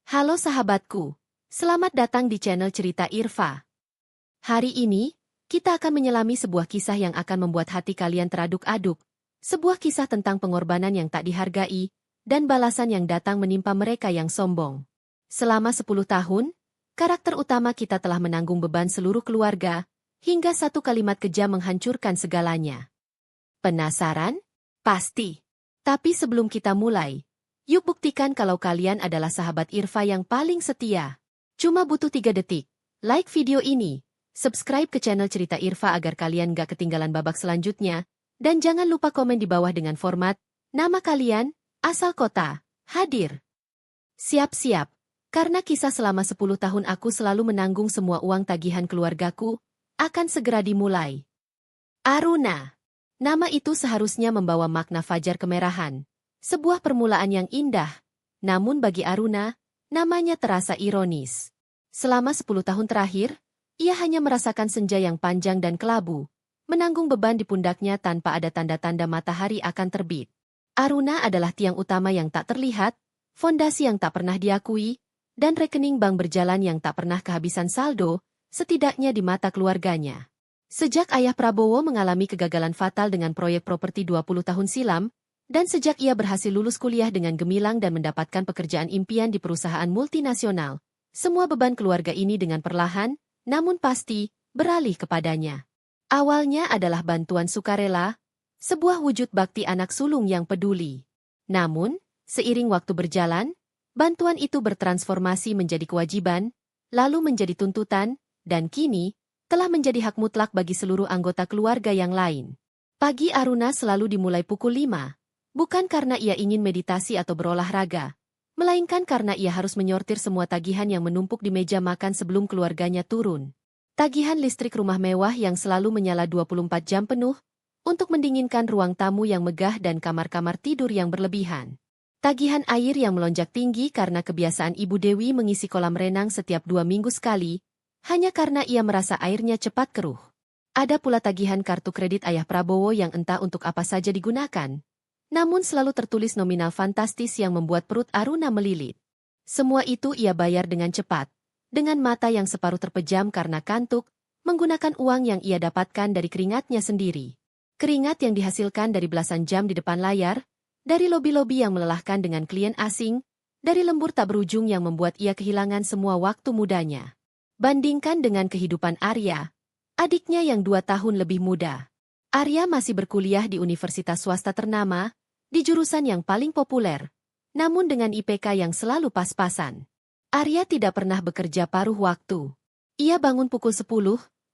Halo sahabatku, selamat datang di channel Cerita Irfa. Hari ini, kita akan menyelami sebuah kisah yang akan membuat hati kalian teraduk-aduk. Sebuah kisah tentang pengorbanan yang tak dihargai, dan balasan yang datang menimpa mereka yang sombong. Selama 10 tahun, karakter utama kita telah menanggung beban seluruh keluarga, hingga satu kalimat kejam menghancurkan segalanya. Penasaran? Pasti. Tapi sebelum kita mulai, yuk buktikan kalau kalian adalah sahabat Irfa yang paling setia. Cuma butuh 3 detik. Like video ini, subscribe ke channel Cerita Irfa agar kalian gak ketinggalan babak selanjutnya, dan jangan lupa komen di bawah dengan format, nama kalian, asal kota, hadir. Siap-siap, karena kisah selama 10 tahun aku selalu menanggung semua uang tagihan keluargaku, akan segera dimulai. Aruna. Nama itu seharusnya membawa makna fajar kemerahan. Sebuah permulaan yang indah, namun bagi Aruna, namanya terasa ironis. Selama 10 tahun terakhir, ia hanya merasakan senja yang panjang dan kelabu, menanggung beban di pundaknya tanpa ada tanda-tanda matahari akan terbit. Aruna adalah tiang utama yang tak terlihat, fondasi yang tak pernah diakui, dan rekening bank berjalan yang tak pernah kehabisan saldo, setidaknya di mata keluarganya. Sejak ayah Prabowo mengalami kegagalan fatal dengan proyek properti 20 tahun silam, dan sejak ia berhasil lulus kuliah dengan gemilang dan mendapatkan pekerjaan impian di perusahaan multinasional, semua beban keluarga ini dengan perlahan, namun pasti, beralih kepadanya. Awalnya adalah bantuan sukarela, sebuah wujud bakti anak sulung yang peduli. Namun, seiring waktu berjalan, bantuan itu bertransformasi menjadi kewajiban, lalu menjadi tuntutan, dan kini, telah menjadi hak mutlak bagi seluruh anggota keluarga yang lain. Pagi Aruna selalu dimulai pukul 5. Bukan karena ia ingin meditasi atau berolahraga, melainkan karena ia harus menyortir semua tagihan yang menumpuk di meja makan sebelum keluarganya turun. Tagihan listrik rumah mewah yang selalu menyala 24 jam penuh, untuk mendinginkan ruang tamu yang megah dan kamar-kamar tidur yang berlebihan. Tagihan air yang melonjak tinggi karena kebiasaan Ibu Dewi mengisi kolam renang setiap 2 minggu sekali, hanya karena ia merasa airnya cepat keruh. Ada pula tagihan kartu kredit ayah Prabowo yang entah untuk apa saja digunakan. Namun selalu tertulis nominal fantastis yang membuat perut Aruna melilit. Semua itu ia bayar dengan cepat, dengan mata yang separuh terpejam karena kantuk, menggunakan uang yang ia dapatkan dari keringatnya sendiri. Keringat yang dihasilkan dari belasan jam di depan layar, dari lobi-lobi yang melelahkan dengan klien asing, dari lembur tak berujung yang membuat ia kehilangan semua waktu mudanya. Bandingkan dengan kehidupan Arya, adiknya yang 2 tahun lebih muda. Arya masih berkuliah di universitas swasta ternama, di jurusan yang paling populer, namun dengan IPK yang selalu pas-pasan. Arya tidak pernah bekerja paruh waktu. Ia bangun pukul 10,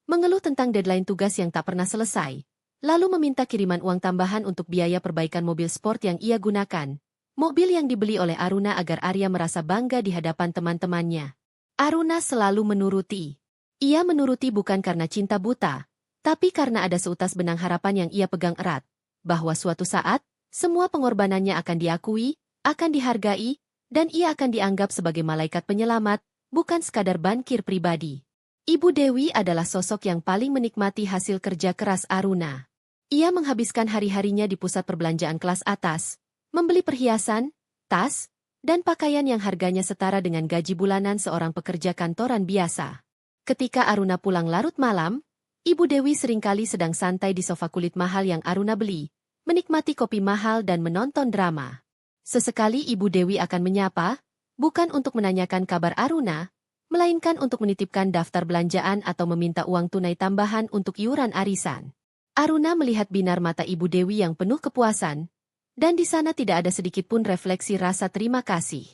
mengeluh tentang deadline tugas yang tak pernah selesai, lalu meminta kiriman uang tambahan untuk biaya perbaikan mobil sport yang ia gunakan, mobil yang dibeli oleh Aruna agar Arya merasa bangga di hadapan teman-temannya. Aruna selalu menuruti. Ia menuruti bukan karena cinta buta, tapi karena ada seutas benang harapan yang ia pegang erat, bahwa suatu saat, semua pengorbanannya akan diakui, akan dihargai, dan ia akan dianggap sebagai malaikat penyelamat, bukan sekadar bankir pribadi. Ibu Dewi adalah sosok yang paling menikmati hasil kerja keras Aruna. Ia menghabiskan hari-harinya di pusat perbelanjaan kelas atas, membeli perhiasan, tas, dan pakaian yang harganya setara dengan gaji bulanan seorang pekerja kantoran biasa. Ketika Aruna pulang larut malam, Ibu Dewi seringkali sedang santai di sofa kulit mahal yang Aruna beli, menikmati kopi mahal dan menonton drama. Sesekali Ibu Dewi akan menyapa, bukan untuk menanyakan kabar Aruna, melainkan untuk menitipkan daftar belanjaan atau meminta uang tunai tambahan untuk iuran arisan. Aruna melihat binar mata Ibu Dewi yang penuh kepuasan, dan di sana tidak ada sedikit pun refleksi rasa terima kasih.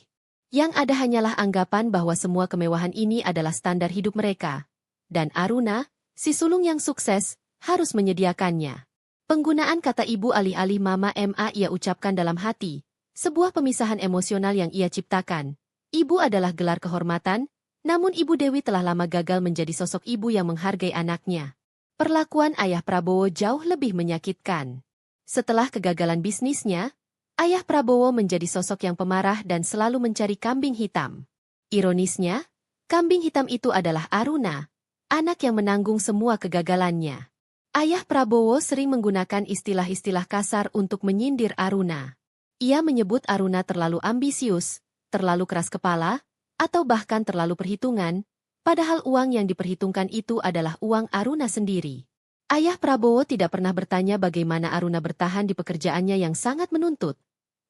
Yang ada hanyalah anggapan bahwa semua kemewahan ini adalah standar hidup mereka. Dan Aruna, si sulung yang sukses, harus menyediakannya. Penggunaan kata ibu alih-alih mama ia ucapkan dalam hati, sebuah pemisahan emosional yang ia ciptakan. Ibu adalah gelar kehormatan, namun Ibu Dewi telah lama gagal menjadi sosok ibu yang menghargai anaknya. Perlakuan ayah Prabowo jauh lebih menyakitkan. Setelah kegagalan bisnisnya, ayah Prabowo menjadi sosok yang pemarah dan selalu mencari kambing hitam. Ironisnya, kambing hitam itu adalah Aruna, anak yang menanggung semua kegagalannya. Ayah Prabowo sering menggunakan istilah-istilah kasar untuk menyindir Aruna. Ia menyebut Aruna terlalu ambisius, terlalu keras kepala, atau bahkan terlalu perhitungan, padahal uang yang diperhitungkan itu adalah uang Aruna sendiri. Ayah Prabowo tidak pernah bertanya bagaimana Aruna bertahan di pekerjaannya yang sangat menuntut.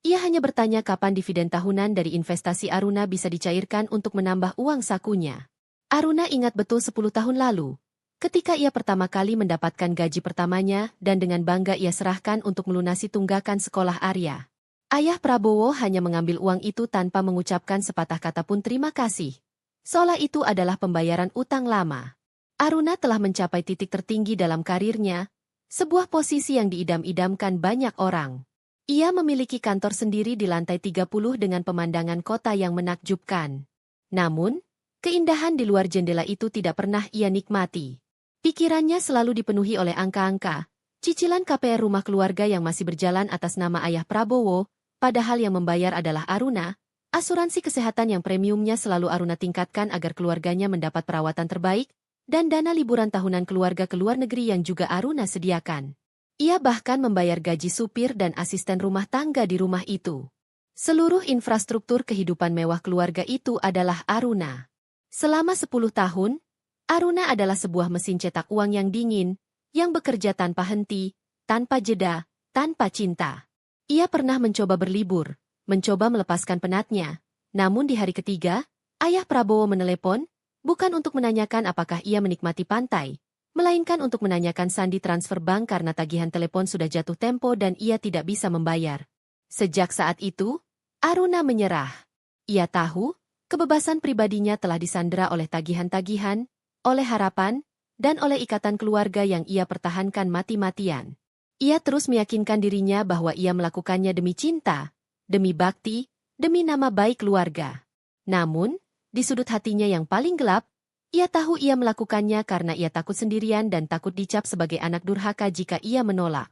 Ia hanya bertanya kapan dividen tahunan dari investasi Aruna bisa dicairkan untuk menambah uang sakunya. Aruna ingat betul 10 tahun lalu, ketika ia pertama kali mendapatkan gaji pertamanya dan dengan bangga ia serahkan untuk melunasi tunggakan sekolah Arya. Ayah Prabowo hanya mengambil uang itu tanpa mengucapkan sepatah kata pun terima kasih. Seolah itu adalah pembayaran utang lama. Aruna telah mencapai titik tertinggi dalam karirnya, sebuah posisi yang diidam-idamkan banyak orang. Ia memiliki kantor sendiri di lantai 30 dengan pemandangan kota yang menakjubkan. Namun, keindahan di luar jendela itu tidak pernah ia nikmati. Pikirannya selalu dipenuhi oleh angka-angka, cicilan KPR rumah keluarga yang masih berjalan atas nama ayah Prabowo, padahal yang membayar adalah Aruna, asuransi kesehatan yang premiumnya selalu Aruna tingkatkan agar keluarganya mendapat perawatan terbaik, dan dana liburan tahunan keluarga ke luar negeri yang juga Aruna sediakan. Ia bahkan membayar gaji supir dan asisten rumah tangga di rumah itu. Seluruh infrastruktur kehidupan mewah keluarga itu adalah Aruna. Selama 10 tahun, Aruna adalah sebuah mesin cetak uang yang dingin, yang bekerja tanpa henti, tanpa jeda, tanpa cinta. Ia pernah mencoba berlibur, mencoba melepaskan penatnya. Namun di hari ketiga, ayah Prabowo menelepon, bukan untuk menanyakan apakah ia menikmati pantai, melainkan untuk menanyakan sandi transfer bank karena tagihan telepon sudah jatuh tempo dan ia tidak bisa membayar. Sejak saat itu, Aruna menyerah. Ia tahu, kebebasan pribadinya telah disandera oleh tagihan-tagihan, oleh harapan, dan oleh ikatan keluarga yang ia pertahankan mati-matian. Ia terus meyakinkan dirinya bahwa ia melakukannya demi cinta, demi bakti, demi nama baik keluarga. Namun, di sudut hatinya yang paling gelap, ia tahu ia melakukannya karena ia takut sendirian dan takut dicap sebagai anak durhaka jika ia menolak.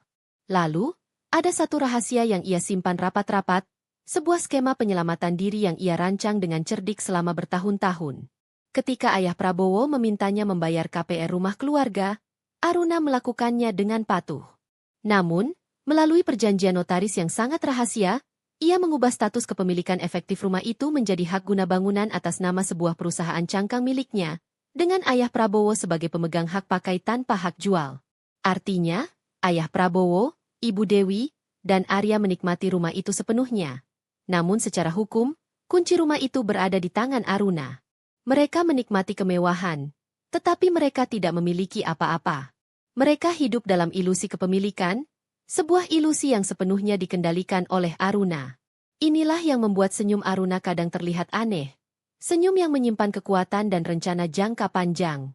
Lalu, ada satu rahasia yang ia simpan rapat-rapat, sebuah skema penyelamatan diri yang ia rancang dengan cerdik selama bertahun-tahun. Ketika ayah Prabowo memintanya membayar KPR rumah keluarga, Aruna melakukannya dengan patuh. Namun, melalui perjanjian notaris yang sangat rahasia, ia mengubah status kepemilikan efektif rumah itu menjadi hak guna bangunan atas nama sebuah perusahaan cangkang miliknya, dengan ayah Prabowo sebagai pemegang hak pakai tanpa hak jual. Artinya, ayah Prabowo, Ibu Dewi, dan Arya menikmati rumah itu sepenuhnya. Namun secara hukum, kunci rumah itu berada di tangan Aruna. Mereka menikmati kemewahan, tetapi mereka tidak memiliki apa-apa. Mereka hidup dalam ilusi kepemilikan, sebuah ilusi yang sepenuhnya dikendalikan oleh Aruna. Inilah yang membuat senyum Aruna kadang terlihat aneh. Senyum yang menyimpan kekuatan dan rencana jangka panjang.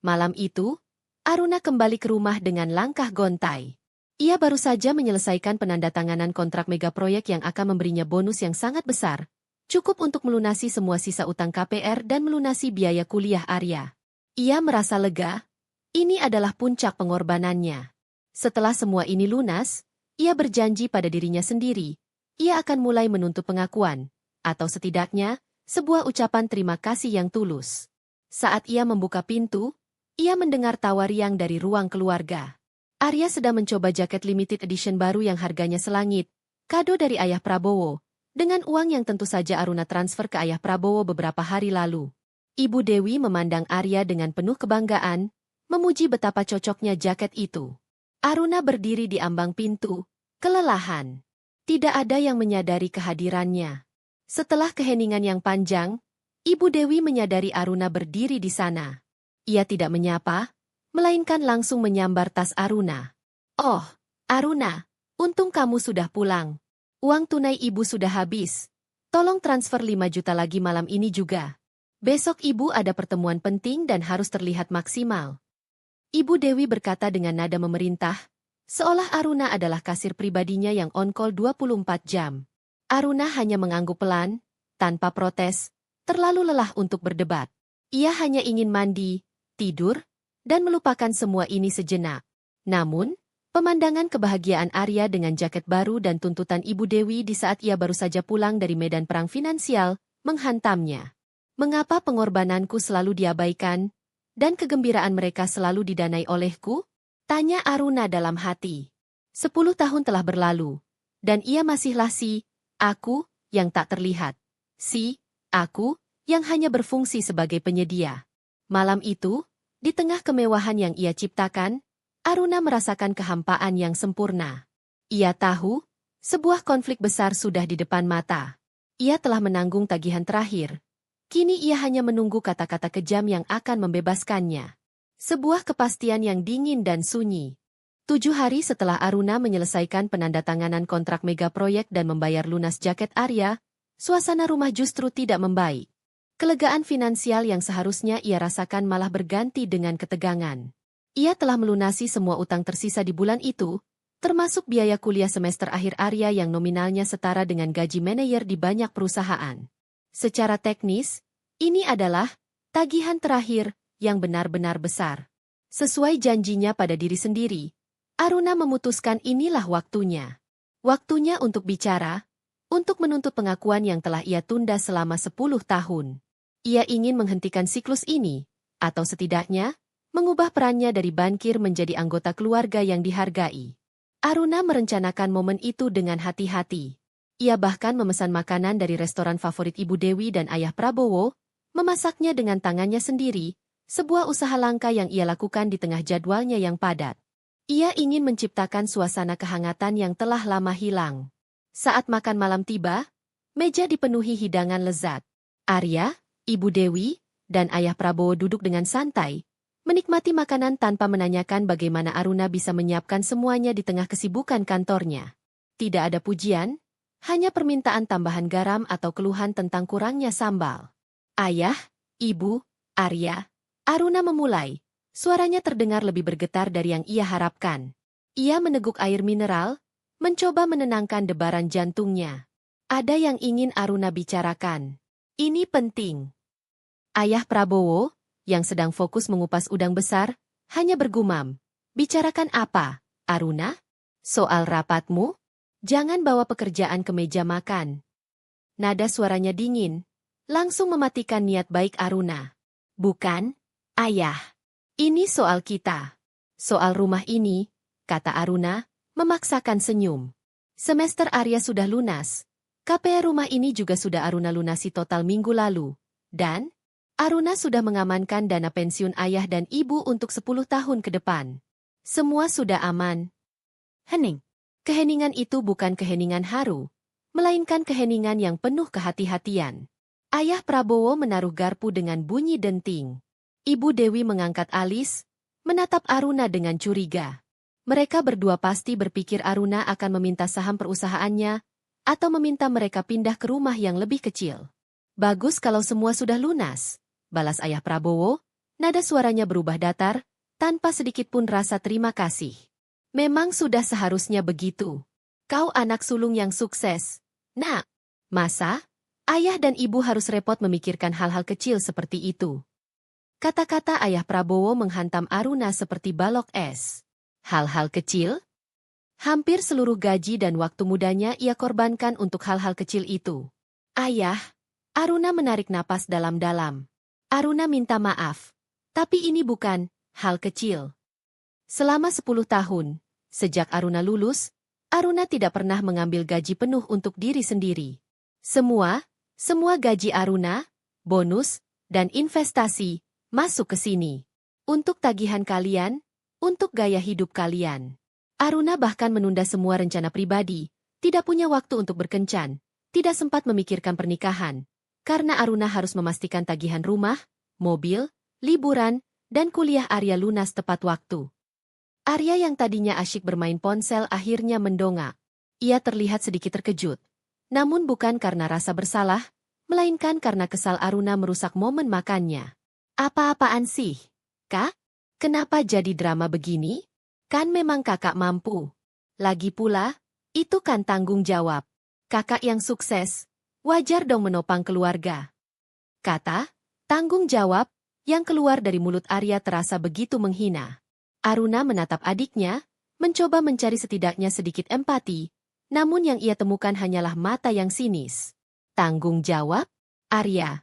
Malam itu, Aruna kembali ke rumah dengan langkah gontai. Ia baru saja menyelesaikan penandatanganan kontrak megaproyek yang akan memberinya bonus yang sangat besar, cukup untuk melunasi semua sisa utang KPR dan melunasi biaya kuliah Arya. Ia merasa lega, ini adalah puncak pengorbanannya. Setelah semua ini lunas, ia berjanji pada dirinya sendiri, ia akan mulai menuntut pengakuan, atau setidaknya, sebuah ucapan terima kasih yang tulus. Saat ia membuka pintu, ia mendengar tawa riang dari ruang keluarga. Arya sedang mencoba jaket limited edition baru yang harganya selangit, kado dari ayah Prabowo, dengan uang yang tentu saja Aruna transfer ke ayah Prabowo beberapa hari lalu. Ibu Dewi memandang Arya dengan penuh kebanggaan, memuji betapa cocoknya jaket itu. Aruna berdiri di ambang pintu, kelelahan. Tidak ada yang menyadari kehadirannya. Setelah keheningan yang panjang, Ibu Dewi menyadari Aruna berdiri di sana. Ia tidak menyapa, melainkan langsung menyambar tas Aruna. "Oh, Aruna, untung kamu sudah pulang. Uang tunai ibu sudah habis. Tolong transfer 5 juta lagi malam ini juga. Besok ibu ada pertemuan penting dan harus terlihat maksimal." Ibu Dewi berkata dengan nada memerintah, seolah Aruna adalah kasir pribadinya yang on-call 24 jam. Aruna hanya mengangguk pelan, tanpa protes, terlalu lelah untuk berdebat. Ia hanya ingin mandi, tidur, dan melupakan semua ini sejenak. Namun, pemandangan kebahagiaan Arya dengan jaket baru dan tuntutan Ibu Dewi di saat ia baru saja pulang dari medan perang finansial, menghantamnya. Mengapa pengorbananku selalu diabaikan, dan kegembiraan mereka selalu didanai olehku? Tanya Aruna dalam hati. 10 tahun telah berlalu, dan ia masihlah aku, yang tak terlihat. Aku, yang hanya berfungsi sebagai penyedia. Malam itu, di tengah kemewahan yang ia ciptakan, Aruna merasakan kehampaan yang sempurna. Ia tahu, sebuah konflik besar sudah di depan mata. Ia telah menanggung tagihan terakhir. Kini ia hanya menunggu kata-kata kejam yang akan membebaskannya. Sebuah kepastian yang dingin dan sunyi. 7 hari setelah Aruna menyelesaikan penandatanganan kontrak mega proyek dan membayar lunas jaket Arya, suasana rumah justru tidak membaik. Kelegaan finansial yang seharusnya ia rasakan malah berganti dengan ketegangan. Ia telah melunasi semua utang tersisa di bulan itu, termasuk biaya kuliah semester akhir Arya yang nominalnya setara dengan gaji manajer di banyak perusahaan. Secara teknis, ini adalah tagihan terakhir yang benar-benar besar. Sesuai janjinya pada diri sendiri, Aruna memutuskan inilah waktunya. Waktunya untuk bicara, untuk menuntut pengakuan yang telah ia tunda selama 10 tahun. Ia ingin menghentikan siklus ini, atau setidaknya, mengubah perannya dari bankir menjadi anggota keluarga yang dihargai. Aruna merencanakan momen itu dengan hati-hati. Ia bahkan memesan makanan dari restoran favorit Ibu Dewi dan Ayah Prabowo, memasaknya dengan tangannya sendiri, sebuah usaha langka yang ia lakukan di tengah jadwalnya yang padat. Ia ingin menciptakan suasana kehangatan yang telah lama hilang. Saat makan malam tiba, meja dipenuhi hidangan lezat. Arya, Ibu Dewi, dan Ayah Prabowo duduk dengan santai, menikmati makanan tanpa menanyakan bagaimana Aruna bisa menyiapkan semuanya di tengah kesibukan kantornya. Tidak ada pujian, hanya permintaan tambahan garam atau keluhan tentang kurangnya sambal. Ayah, Ibu, Arya, Aruna memulai. Suaranya terdengar lebih bergetar dari yang ia harapkan. Ia meneguk air mineral, mencoba menenangkan debaran jantungnya. Ada yang ingin Aruna bicarakan. Ini penting. Ayah Prabowo, yang sedang fokus mengupas udang besar, hanya bergumam. Bicarakan apa, Aruna? Soal rapatmu? Jangan bawa pekerjaan ke meja makan. Nada suaranya dingin, langsung mematikan niat baik Aruna. Bukan, Ayah. Ini soal kita. Soal rumah ini, kata Aruna, memaksakan senyum. Semester Arya sudah lunas. KPR rumah ini juga sudah Aruna lunasi total minggu lalu. Dan Aruna sudah mengamankan dana pensiun ayah dan ibu untuk 10 tahun ke depan. Semua sudah aman. Hening. Keheningan itu bukan keheningan haru, melainkan keheningan yang penuh kehati-hatian. Ayah Prabowo menaruh garpu dengan bunyi denting. Ibu Dewi mengangkat alis, menatap Aruna dengan curiga. Mereka berdua pasti berpikir Aruna akan meminta saham perusahaannya, atau meminta mereka pindah ke rumah yang lebih kecil. Bagus kalau semua sudah lunas, balas Ayah Prabowo, nada suaranya berubah datar, tanpa sedikit pun rasa terima kasih. Memang sudah seharusnya begitu. Kau anak sulung yang sukses. Nak, masa? Ayah dan ibu harus repot memikirkan hal-hal kecil seperti itu. Kata-kata Ayah Prabowo menghantam Aruna seperti balok es. Hal-hal kecil? Hampir seluruh gaji dan waktu mudanya ia korbankan untuk hal-hal kecil itu. Ayah, Aruna menarik napas dalam-dalam. Aruna minta maaf. Tapi ini bukan hal kecil. Selama 10 tahun, sejak Aruna lulus, Aruna tidak pernah mengambil gaji penuh untuk diri sendiri. Semua gaji Aruna, bonus, dan investasi, masuk ke sini. Untuk tagihan kalian, untuk gaya hidup kalian. Aruna bahkan menunda semua rencana pribadi, tidak punya waktu untuk berkencan, tidak sempat memikirkan pernikahan, karena Aruna harus memastikan tagihan rumah, mobil, liburan, dan kuliah Arya lunas tepat waktu. Arya yang tadinya asyik bermain ponsel akhirnya mendongak. Ia terlihat sedikit terkejut. Namun bukan karena rasa bersalah, melainkan karena kesal Aruna merusak momen makannya. Apa-apaan sih, Kak? Kenapa jadi drama begini? Kan memang kakak mampu. Lagi pula, itu kan tanggung jawab. Kakak yang sukses, wajar dong menopang keluarga. Kata, tanggung jawab, yang keluar dari mulut Arya terasa begitu menghina. Aruna menatap adiknya, mencoba mencari setidaknya sedikit empati, namun yang ia temukan hanyalah mata yang sinis. Tanggung jawab? Arya,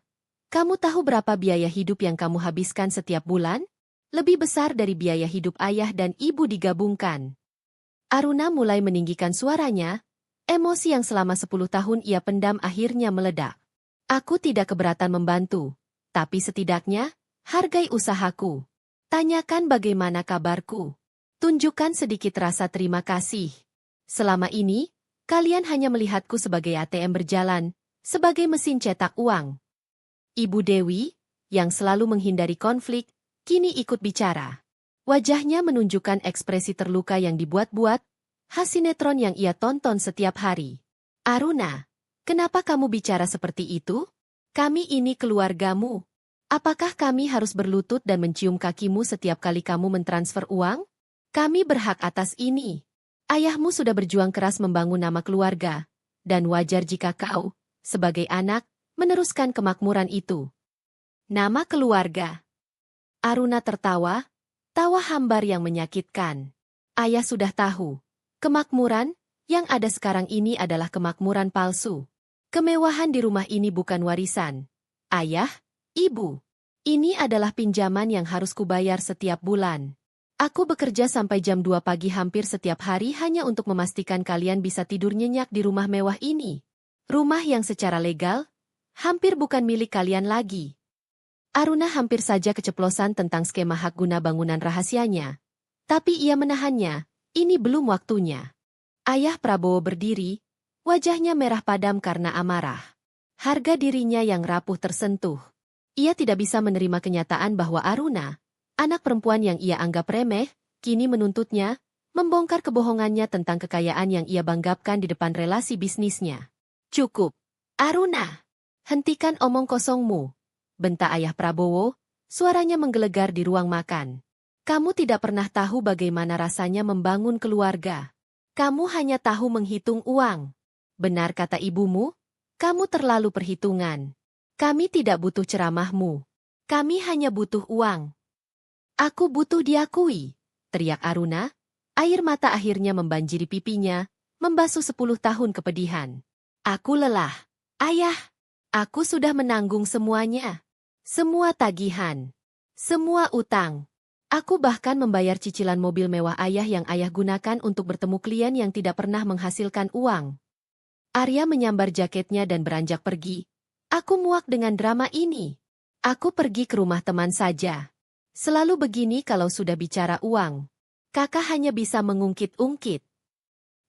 kamu tahu berapa biaya hidup yang kamu habiskan setiap bulan? Lebih besar dari biaya hidup ayah dan ibu digabungkan. Aruna mulai meninggikan suaranya, emosi yang selama 10 tahun ia pendam akhirnya meledak. Aku tidak keberatan membantu, tapi setidaknya, hargai usahaku. Tanyakan bagaimana kabarku. Tunjukkan sedikit rasa terima kasih. Selama ini, kalian hanya melihatku sebagai ATM berjalan, sebagai mesin cetak uang. Ibu Dewi, yang selalu menghindari konflik, kini ikut bicara. Wajahnya menunjukkan ekspresi terluka yang dibuat-buat, khas sinetron yang ia tonton setiap hari. Aruna, kenapa kamu bicara seperti itu? Kami ini keluargamu. Apakah kami harus berlutut dan mencium kakimu setiap kali kamu mentransfer uang? Kami berhak atas ini. Ayahmu sudah berjuang keras membangun nama keluarga, dan wajar jika kau, sebagai anak, meneruskan kemakmuran itu. Nama keluarga. Aruna tertawa, tawa hambar yang menyakitkan. Ayah sudah tahu. Kemakmuran yang ada sekarang ini adalah kemakmuran palsu. Kemewahan di rumah ini bukan warisan. Ayah, ibu, ini adalah pinjaman yang harus kubayar setiap bulan. Aku bekerja sampai jam 2 pagi hampir setiap hari hanya untuk memastikan kalian bisa tidur nyenyak di rumah mewah ini. Rumah yang secara legal, hampir bukan milik kalian lagi. Aruna hampir saja keceplosan tentang skema hak guna bangunan rahasianya. Tapi ia menahannya, ini belum waktunya. Ayah Prabowo berdiri, wajahnya merah padam karena amarah. Harga dirinya yang rapuh tersentuh. Ia tidak bisa menerima kenyataan bahwa Aruna, anak perempuan yang ia anggap remeh, kini menuntutnya, membongkar kebohongannya tentang kekayaan yang ia banggakan di depan relasi bisnisnya. Cukup. Aruna, hentikan omong kosongmu. Bentak ayah Prabowo, suaranya menggelegar di ruang makan. Kamu tidak pernah tahu bagaimana rasanya membangun keluarga. Kamu hanya tahu menghitung uang. Benar kata ibumu, kamu terlalu perhitungan. Kami tidak butuh ceramahmu. Kami hanya butuh uang. Aku butuh diakui, teriak Aruna. Air mata akhirnya membanjiri pipinya, membasuh 10 tahun kepedihan. Aku lelah. Ayah, aku sudah menanggung semuanya. Semua tagihan. Semua utang. Aku bahkan membayar cicilan mobil mewah ayah yang ayah gunakan untuk bertemu klien yang tidak pernah menghasilkan uang. Arya menyambar jaketnya dan beranjak pergi. Aku muak dengan drama ini. Aku pergi ke rumah teman saja. Selalu begini kalau sudah bicara uang. Kakak hanya bisa mengungkit-ungkit.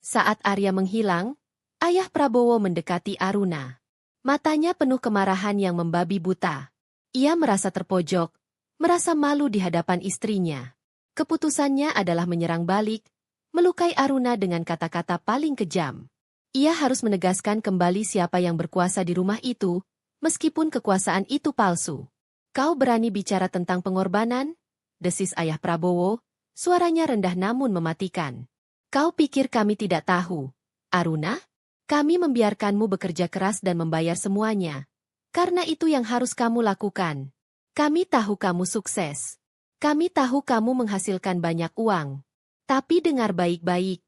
Saat Arya menghilang, ayah Prabowo mendekati Aruna. Matanya penuh kemarahan yang membabi buta. Ia merasa terpojok, merasa malu di hadapan istrinya. Keputusannya adalah menyerang balik, melukai Aruna dengan kata-kata paling kejam. Ia harus menegaskan kembali siapa yang berkuasa di rumah itu, meskipun kekuasaan itu palsu. Kau berani bicara tentang pengorbanan? Desis ayah Prabowo, suaranya rendah namun mematikan. Kau pikir kami tidak tahu, Aruna? Kami membiarkanmu bekerja keras dan membayar semuanya. Karena itu yang harus kamu lakukan. Kami tahu kamu sukses. Kami tahu kamu menghasilkan banyak uang. Tapi dengar baik-baik.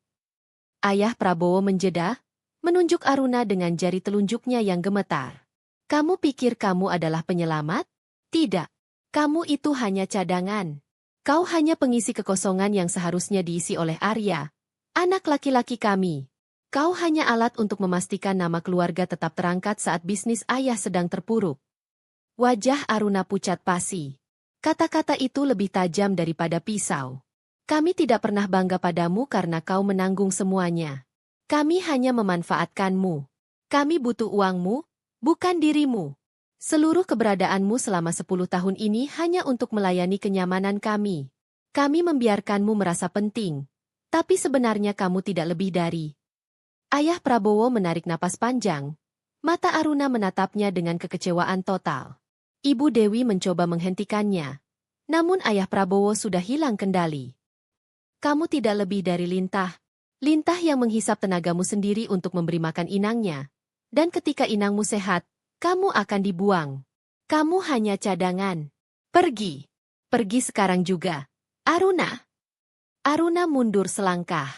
Ayah Prabowo menjeda, menunjuk Aruna dengan jari telunjuknya yang gemetar. Kamu pikir kamu adalah penyelamat? Tidak. Kamu itu hanya cadangan. Kau hanya pengisi kekosongan yang seharusnya diisi oleh Arya, anak laki-laki kami. Kau hanya alat untuk memastikan nama keluarga tetap terangkat saat bisnis ayah sedang terpuruk. Wajah Aruna pucat pasi. Kata-kata itu lebih tajam daripada pisau. Kami tidak pernah bangga padamu karena kau menanggung semuanya. Kami hanya memanfaatkanmu. Kami butuh uangmu, bukan dirimu. Seluruh keberadaanmu selama 10 tahun ini hanya untuk melayani kenyamanan kami. Kami membiarkanmu merasa penting. Tapi sebenarnya kamu tidak lebih dari. Ayah Prabowo menarik napas panjang. Mata Aruna menatapnya dengan kekecewaan total. Ibu Dewi mencoba menghentikannya. Namun ayah Prabowo sudah hilang kendali. Kamu tidak lebih dari lintah. Lintah yang menghisap tenagamu sendiri untuk memberi makan inangnya. Dan ketika inangmu sehat, kamu akan dibuang. Kamu hanya cadangan. Pergi. Pergi sekarang juga. Aruna. Aruna mundur selangkah.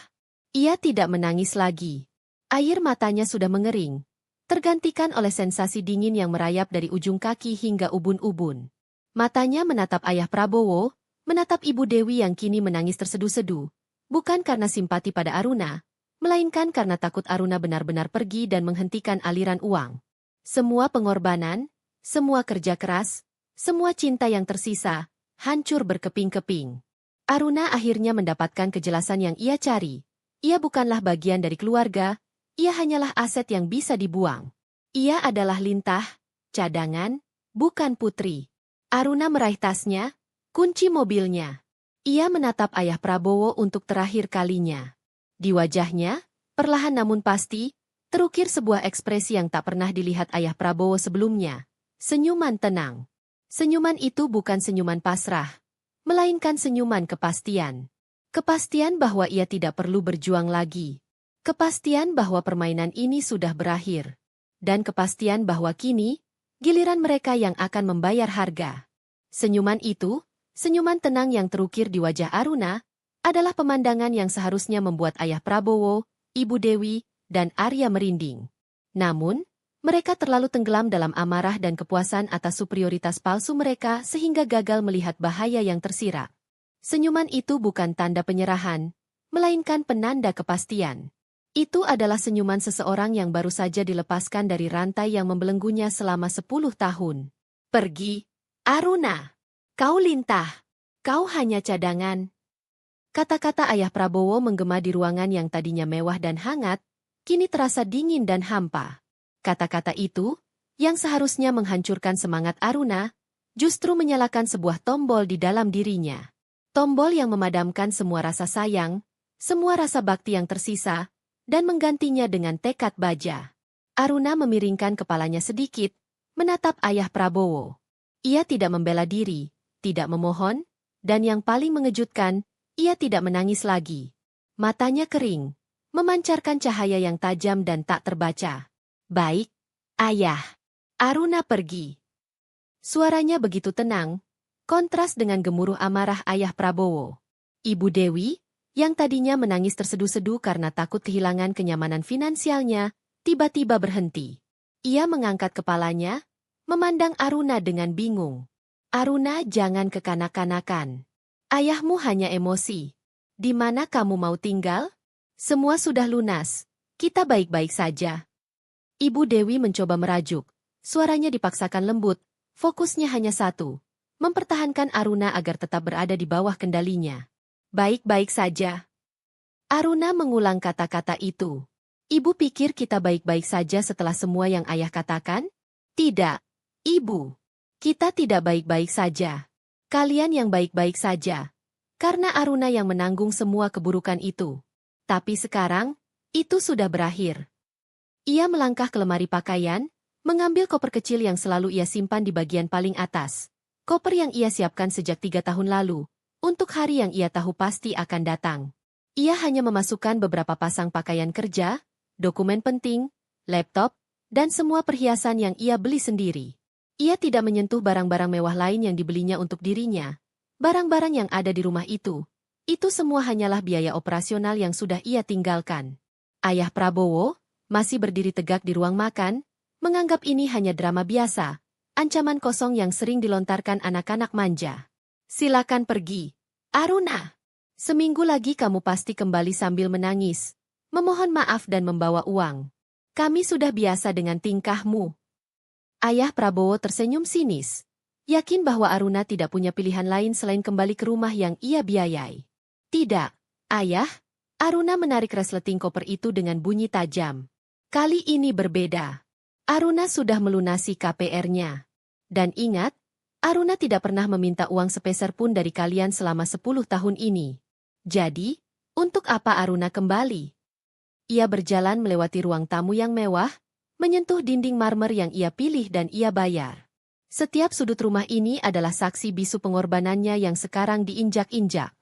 Ia tidak menangis lagi. Air matanya sudah mengering. Tergantikan oleh sensasi dingin yang merayap dari ujung kaki hingga ubun-ubun. Matanya menatap ayah Prabowo, menatap ibu Dewi yang kini menangis terseduh-seduh. Bukan karena simpati pada Aruna, melainkan karena takut Aruna benar-benar pergi dan menghentikan aliran uang. Semua pengorbanan, semua kerja keras, semua cinta yang tersisa, hancur berkeping-keping. Aruna akhirnya mendapatkan kejelasan yang ia cari. Ia bukanlah bagian dari keluarga, ia hanyalah aset yang bisa dibuang. Ia adalah lintah, cadangan, bukan putri. Aruna meraih tasnya, kunci mobilnya. Ia menatap ayah Prabowo untuk terakhir kalinya. Di wajahnya, perlahan namun pasti, terukir sebuah ekspresi yang tak pernah dilihat ayah Prabowo sebelumnya. Senyuman tenang. Senyuman itu bukan senyuman pasrah, melainkan senyuman kepastian. Kepastian bahwa ia tidak perlu berjuang lagi. Kepastian bahwa permainan ini sudah berakhir. Dan kepastian bahwa kini, giliran mereka yang akan membayar harga. Senyuman itu, senyuman tenang yang terukir di wajah Aruna, adalah pemandangan yang seharusnya membuat ayah Prabowo, Ibu Dewi, dan Arya merinding. Namun, mereka terlalu tenggelam dalam amarah dan kepuasan atas superioritas palsu mereka sehingga gagal melihat bahaya yang tersirat. Senyuman itu bukan tanda penyerahan, melainkan penanda kepastian. Itu adalah senyuman seseorang yang baru saja dilepaskan dari rantai yang membelenggunya selama 10 tahun. Pergi, Aruna! Kau lintah! Kau hanya cadangan! Kata-kata ayah Prabowo menggema di ruangan yang tadinya mewah dan hangat, kini terasa dingin dan hampa. Kata-kata itu, yang seharusnya menghancurkan semangat Aruna, justru menyalakan sebuah tombol di dalam dirinya. Tombol yang memadamkan semua rasa sayang, semua rasa bakti yang tersisa, dan menggantinya dengan tekad baja. Aruna memiringkan kepalanya sedikit, menatap ayah Prabowo. Ia tidak membela diri, tidak memohon, dan yang paling mengejutkan, ia tidak menangis lagi. Matanya kering, memancarkan cahaya yang tajam dan tak terbaca. Baik, ayah. Aruna pergi. Suaranya begitu tenang, kontras dengan gemuruh amarah ayah Prabowo. Ibu Dewi, yang tadinya menangis terseduh-seduh karena takut kehilangan kenyamanan finansialnya, tiba-tiba berhenti. Ia mengangkat kepalanya, memandang Aruna dengan bingung. Aruna, jangan kekanak-kanakan. Ayahmu hanya emosi. Di mana kamu mau tinggal? Semua sudah lunas. Kita baik-baik saja. Ibu Dewi mencoba merajuk. Suaranya dipaksakan lembut, fokusnya hanya satu. Mempertahankan Aruna agar tetap berada di bawah kendalinya. Baik-baik saja. Aruna mengulang kata-kata itu. Ibu pikir kita baik-baik saja setelah semua yang ayah katakan? Tidak, Ibu. Kita tidak baik-baik saja. Kalian yang baik-baik saja. Karena Aruna yang menanggung semua keburukan itu. Tapi sekarang, itu sudah berakhir. Ia melangkah ke lemari pakaian, mengambil koper kecil yang selalu ia simpan di bagian paling atas. Koper yang ia siapkan sejak 3 tahun lalu, untuk hari yang ia tahu pasti akan datang. Ia hanya memasukkan beberapa pasang pakaian kerja, dokumen penting, laptop, dan semua perhiasan yang ia beli sendiri. Ia tidak menyentuh barang-barang mewah lain yang dibelinya untuk dirinya. Barang-barang yang ada di rumah itu semua hanyalah biaya operasional yang sudah ia tinggalkan. Ayah Prabowo masih berdiri tegak di ruang makan, menganggap ini hanya drama biasa, ancaman kosong yang sering dilontarkan anak-anak manja. Silakan pergi, Aruna. Seminggu lagi kamu pasti kembali sambil menangis, memohon maaf dan membawa uang. Kami sudah biasa dengan tingkahmu. Ayah Prabowo tersenyum sinis, yakin bahwa Aruna tidak punya pilihan lain selain kembali ke rumah yang ia biayai. Tidak, ayah. Aruna menarik resleting koper itu dengan bunyi tajam. Kali ini berbeda. Aruna sudah melunasi KPR-nya. Dan ingat, Aruna tidak pernah meminta uang sepeser pun dari kalian selama 10 tahun ini. Jadi, untuk apa Aruna kembali? Ia berjalan melewati ruang tamu yang mewah, menyentuh dinding marmer yang ia pilih dan ia bayar. Setiap sudut rumah ini adalah saksi bisu pengorbanannya yang sekarang diinjak-injak.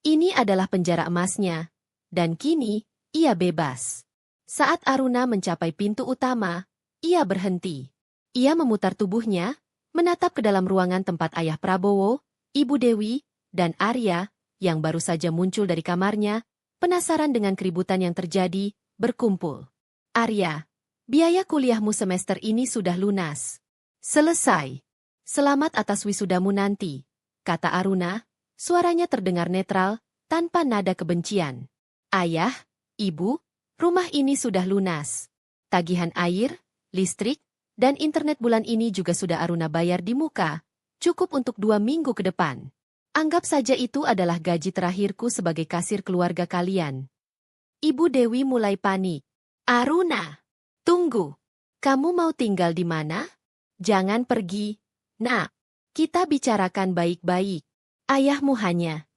Ini adalah penjara emasnya, dan kini, ia bebas. Saat Aruna mencapai pintu utama, ia berhenti. Ia memutar tubuhnya, menatap ke dalam ruangan tempat ayah Prabowo, Ibu Dewi, dan Arya, yang baru saja muncul dari kamarnya, penasaran dengan keributan yang terjadi, berkumpul. Arya, biaya kuliahmu semester ini sudah lunas. Selesai. Selamat atas wisudamu nanti, kata Aruna, suaranya terdengar netral, tanpa nada kebencian. Ayah, Ibu, rumah ini sudah lunas. Tagihan air, listrik, Dan internet bulan ini juga sudah Aruna bayar di muka, cukup untuk 2 minggu ke depan. Anggap saja itu adalah gaji terakhirku sebagai kasir keluarga kalian. Ibu Dewi mulai panik. Aruna, tunggu. Kamu mau tinggal di mana? Jangan pergi, Nak. Kita bicarakan baik-baik. Ayahmu hanya.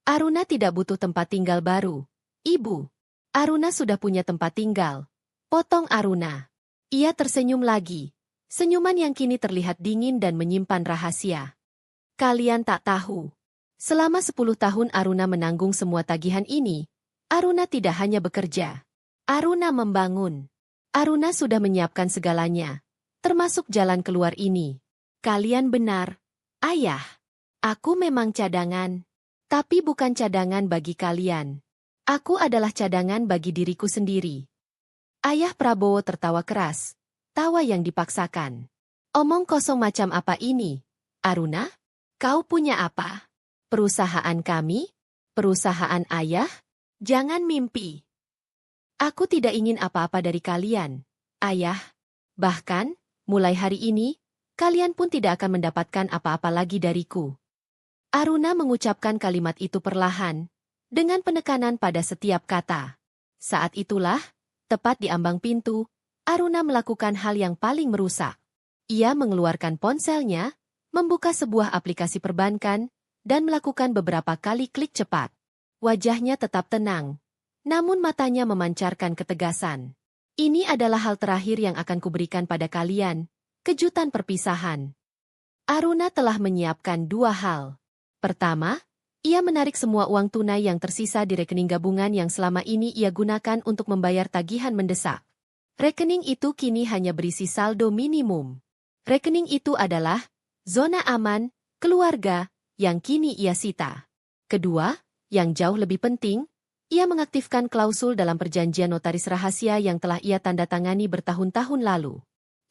Aruna tidak butuh tempat tinggal baru. Ibu, Aruna sudah punya tempat tinggal. Potong Aruna. Ia tersenyum lagi. Senyuman yang kini terlihat dingin dan menyimpan rahasia. Kalian tak tahu. Selama 10 tahun Aruna menanggung semua tagihan ini, Aruna tidak hanya bekerja. Aruna membangun. Aruna sudah menyiapkan segalanya, termasuk jalan keluar ini. Kalian benar, Ayah. Aku memang cadangan. Tapi bukan cadangan bagi kalian. Aku adalah cadangan bagi diriku sendiri. Ayah Prabowo tertawa keras. Tawa yang dipaksakan. Omong kosong macam apa ini? Aruna? Kau punya apa? Perusahaan kami? Perusahaan ayah? Jangan mimpi. Aku tidak ingin apa-apa dari kalian, Ayah. Bahkan, mulai hari ini, kalian pun tidak akan mendapatkan apa-apa lagi dariku. Aruna mengucapkan kalimat itu perlahan, dengan penekanan pada setiap kata. Saat itulah, tepat di ambang pintu, Aruna melakukan hal yang paling merusak. Ia mengeluarkan ponselnya, membuka sebuah aplikasi perbankan, dan melakukan beberapa kali klik cepat. Wajahnya tetap tenang, namun matanya memancarkan ketegasan. Ini adalah hal terakhir yang akan kuberikan pada kalian, kejutan perpisahan. Aruna telah menyiapkan 2 hal. Pertama, ia menarik semua uang tunai yang tersisa di rekening gabungan yang selama ini ia gunakan untuk membayar tagihan mendesak. Rekening itu kini hanya berisi saldo minimum. Rekening itu adalah zona aman, keluarga, yang kini ia sita. Kedua, yang jauh lebih penting, ia mengaktifkan klausul dalam perjanjian notaris rahasia yang telah ia tanda tangani bertahun-tahun lalu.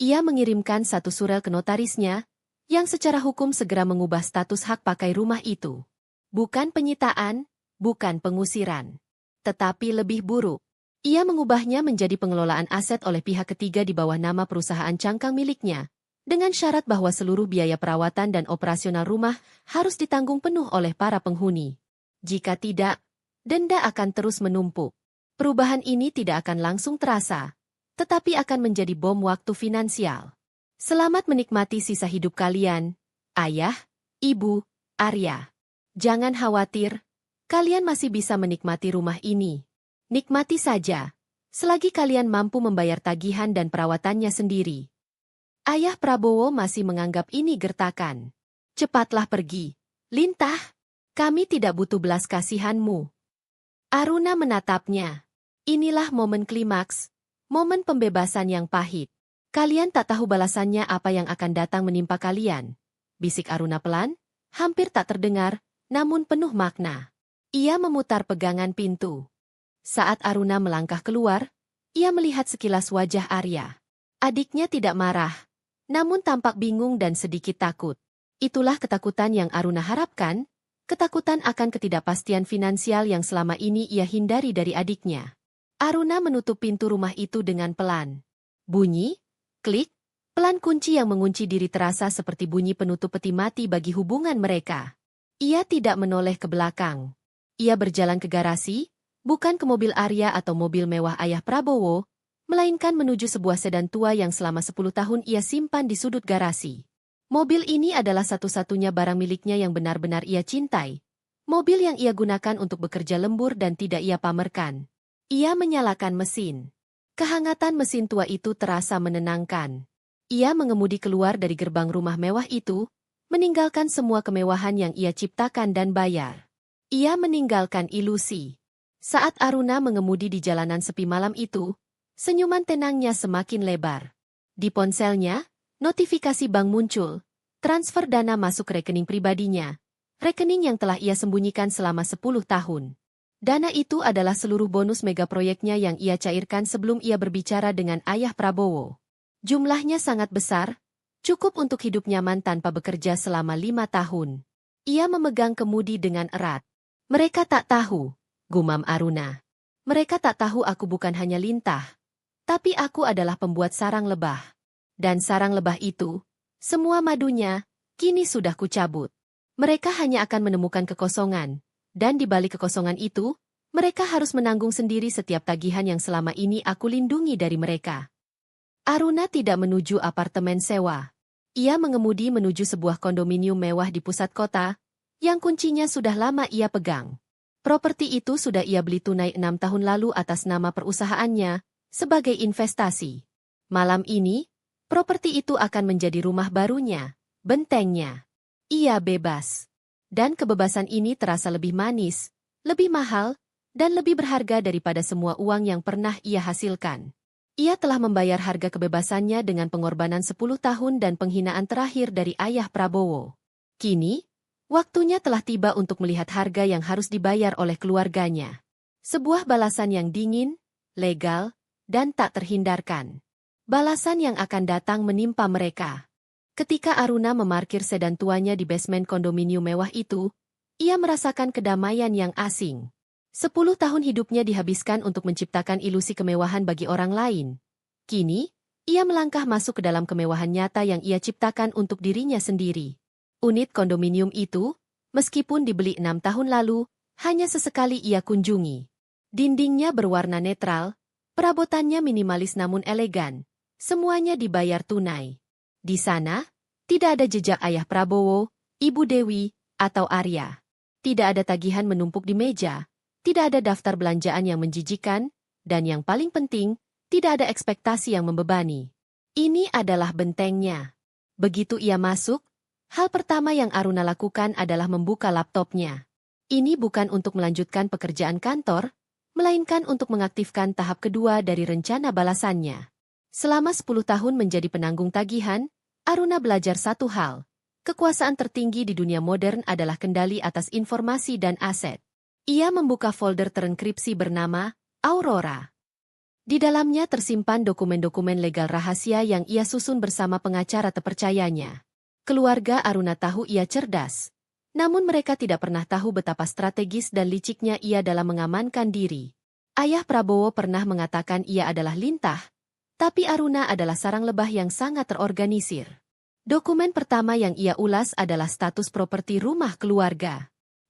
Ia mengirimkan 1 surel ke notarisnya, yang secara hukum segera mengubah status hak pakai rumah itu. Bukan penyitaan, bukan pengusiran. Tetapi lebih buruk. Ia mengubahnya menjadi pengelolaan aset oleh pihak ketiga di bawah nama perusahaan cangkang miliknya, dengan syarat bahwa seluruh biaya perawatan dan operasional rumah harus ditanggung penuh oleh para penghuni. Jika tidak, denda akan terus menumpuk. Perubahan ini tidak akan langsung terasa, tetapi akan menjadi bom waktu finansial. Selamat menikmati sisa hidup kalian, Ayah, Ibu, Arya. Jangan khawatir, kalian masih bisa menikmati rumah ini. Nikmati saja, selagi kalian mampu membayar tagihan dan perawatannya sendiri. Ayah Prabowo masih menganggap ini gertakan. Cepatlah pergi, Lintah. Kami tidak butuh belas kasihanmu. Aruna menatapnya. Inilah momen klimaks, momen pembebasan yang pahit. Kalian tak tahu balasannya apa yang akan datang menimpa kalian. Bisik Aruna pelan, hampir tak terdengar, namun penuh makna. Ia memutar pegangan pintu. Saat Aruna melangkah keluar, ia melihat sekilas wajah Arya. Adiknya tidak marah, namun tampak bingung dan sedikit takut. Itulah ketakutan yang Aruna harapkan, ketakutan akan ketidakpastian finansial yang selama ini ia hindari dari adiknya. Aruna menutup pintu rumah itu dengan pelan. Bunyi, klik, pelan kunci yang mengunci diri terasa seperti bunyi penutup peti mati bagi hubungan mereka. Ia tidak menoleh ke belakang. Ia berjalan ke garasi, bukan ke mobil Arya atau mobil mewah Ayah Prabowo, melainkan menuju sebuah sedan tua yang selama 10 tahun ia simpan di sudut garasi. Mobil ini adalah satu-satunya barang miliknya yang benar-benar ia cintai. Mobil yang ia gunakan untuk bekerja lembur dan tidak ia pamerkan. Ia menyalakan mesin. Kehangatan mesin tua itu terasa menenangkan. Ia mengemudi keluar dari gerbang rumah mewah itu, meninggalkan semua kemewahan yang ia ciptakan dan bayar. Ia meninggalkan ilusi. Saat Aruna mengemudi di jalanan sepi malam itu, senyuman tenangnya semakin lebar. Di ponselnya, notifikasi bank muncul, transfer dana masuk rekening pribadinya, rekening yang telah ia sembunyikan selama 10 tahun. Dana itu adalah seluruh bonus megaproyeknya yang ia cairkan sebelum ia berbicara dengan Ayah Prabowo. Jumlahnya sangat besar, cukup untuk hidup nyaman tanpa bekerja selama 5 tahun. Ia memegang kemudi dengan erat. Mereka tak tahu, gumam Aruna. Mereka tak tahu aku bukan hanya Lintah, tapi aku adalah pembuat sarang lebah. Dan sarang lebah itu, semua madunya, kini sudah kucabut. Mereka hanya akan menemukan kekosongan, dan di balik kekosongan itu, mereka harus menanggung sendiri setiap tagihan yang selama ini aku lindungi dari mereka. Aruna tidak menuju apartemen sewa. Ia mengemudi menuju sebuah kondominium mewah di pusat kota, yang kuncinya sudah lama ia pegang. Properti itu sudah ia beli tunai 6 tahun lalu atas nama perusahaannya, sebagai investasi. Malam ini, properti itu akan menjadi rumah barunya, bentengnya. Ia bebas. Dan kebebasan ini terasa lebih manis, lebih mahal, dan lebih berharga daripada semua uang yang pernah ia hasilkan. Ia telah membayar harga kebebasannya dengan pengorbanan 10 tahun dan penghinaan terakhir dari ayah Prabowo. Kini, waktunya telah tiba untuk melihat harga yang harus dibayar oleh keluarganya. Sebuah balasan yang dingin, legal, dan tak terhindarkan. Balasan yang akan datang menimpa mereka. Ketika Aruna memarkir sedan tuanya di basement kondominium mewah itu, ia merasakan kedamaian yang asing. 10 tahun hidupnya dihabiskan untuk menciptakan ilusi kemewahan bagi orang lain. Kini, ia melangkah masuk ke dalam kemewahan nyata yang ia ciptakan untuk dirinya sendiri. Unit kondominium itu, meskipun dibeli 6 tahun lalu, hanya sesekali ia kunjungi. Dindingnya berwarna netral, perabotannya minimalis namun elegan. Semuanya dibayar tunai. Di sana, tidak ada jejak ayah Prabowo, Ibu Dewi, atau Arya. Tidak ada tagihan menumpuk di meja, tidak ada daftar belanjaan yang menjijikan, dan yang paling penting, tidak ada ekspektasi yang membebani. Ini adalah bentengnya. Begitu ia masuk, hal pertama yang Aruna lakukan adalah membuka laptopnya. Ini bukan untuk melanjutkan pekerjaan kantor, melainkan untuk mengaktifkan tahap kedua dari rencana balasannya. Selama 10 tahun menjadi penanggung tagihan, Aruna belajar satu hal. Kekuasaan tertinggi di dunia modern adalah kendali atas informasi dan aset. Ia membuka folder terenkripsi bernama Aurora. Di dalamnya tersimpan dokumen-dokumen legal rahasia yang ia susun bersama pengacara terpercayanya. Keluarga Aruna tahu ia cerdas. Namun mereka tidak pernah tahu betapa strategis dan liciknya ia dalam mengamankan diri. Ayah Prabowo pernah mengatakan ia adalah lintah, tapi Aruna adalah sarang lebah yang sangat terorganisir. Dokumen pertama yang ia ulas adalah status properti rumah keluarga.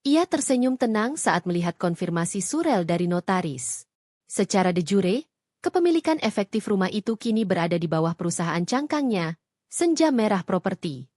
Ia tersenyum tenang saat melihat konfirmasi surel dari notaris. Secara de jure, kepemilikan efektif rumah itu kini berada di bawah perusahaan cangkangnya, Senja Merah Properti.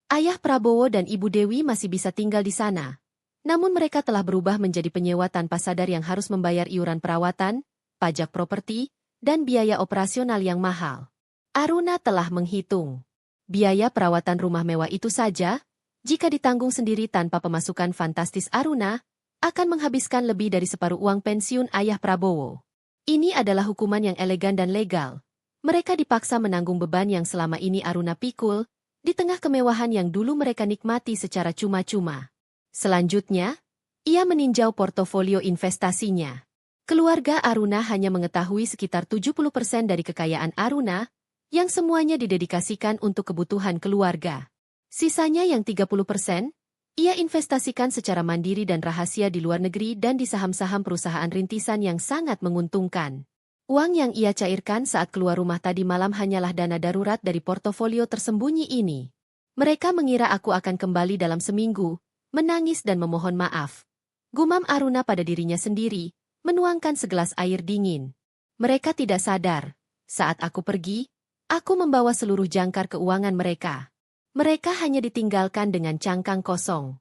Ayah Prabowo dan Ibu Dewi masih bisa tinggal di sana. Namun mereka telah berubah menjadi penyewa tanpa sadar yang harus membayar iuran perawatan, pajak properti, dan biaya operasional yang mahal. Aruna telah menghitung. Biaya perawatan rumah mewah itu saja, jika ditanggung sendiri tanpa pemasukan fantastis Aruna, akan menghabiskan lebih dari separuh uang pensiun ayah Prabowo. Ini adalah hukuman yang elegan dan legal. Mereka dipaksa menanggung beban yang selama ini Aruna pikul, di tengah kemewahan yang dulu mereka nikmati secara cuma-cuma. Selanjutnya, ia meninjau portofolio investasinya. Keluarga Aruna hanya mengetahui sekitar 70% dari kekayaan Aruna, yang semuanya didedikasikan untuk kebutuhan keluarga. Sisanya yang 30%, ia investasikan secara mandiri dan rahasia di luar negeri dan di saham-saham perusahaan rintisan yang sangat menguntungkan. Uang yang ia cairkan saat keluar rumah tadi malam hanyalah dana darurat dari portofolio tersembunyi ini. Mereka mengira aku akan kembali dalam seminggu, menangis dan memohon maaf. Gumam Aruna pada dirinya sendiri, menuangkan segelas air dingin. Mereka tidak sadar. Saat aku pergi, aku membawa seluruh jangkar keuangan mereka. Mereka hanya ditinggalkan dengan cangkang kosong.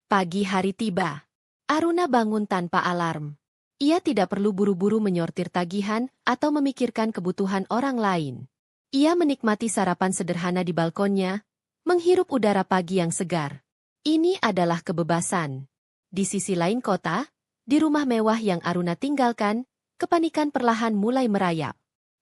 Pagi hari tiba. Aruna bangun tanpa alarm. Ia tidak perlu buru-buru menyortir tagihan atau memikirkan kebutuhan orang lain. Ia menikmati sarapan sederhana di balkonnya, menghirup udara pagi yang segar. Ini adalah kebebasan. Di sisi lain kota, di rumah mewah yang Aruna tinggalkan, kepanikan perlahan mulai merayap.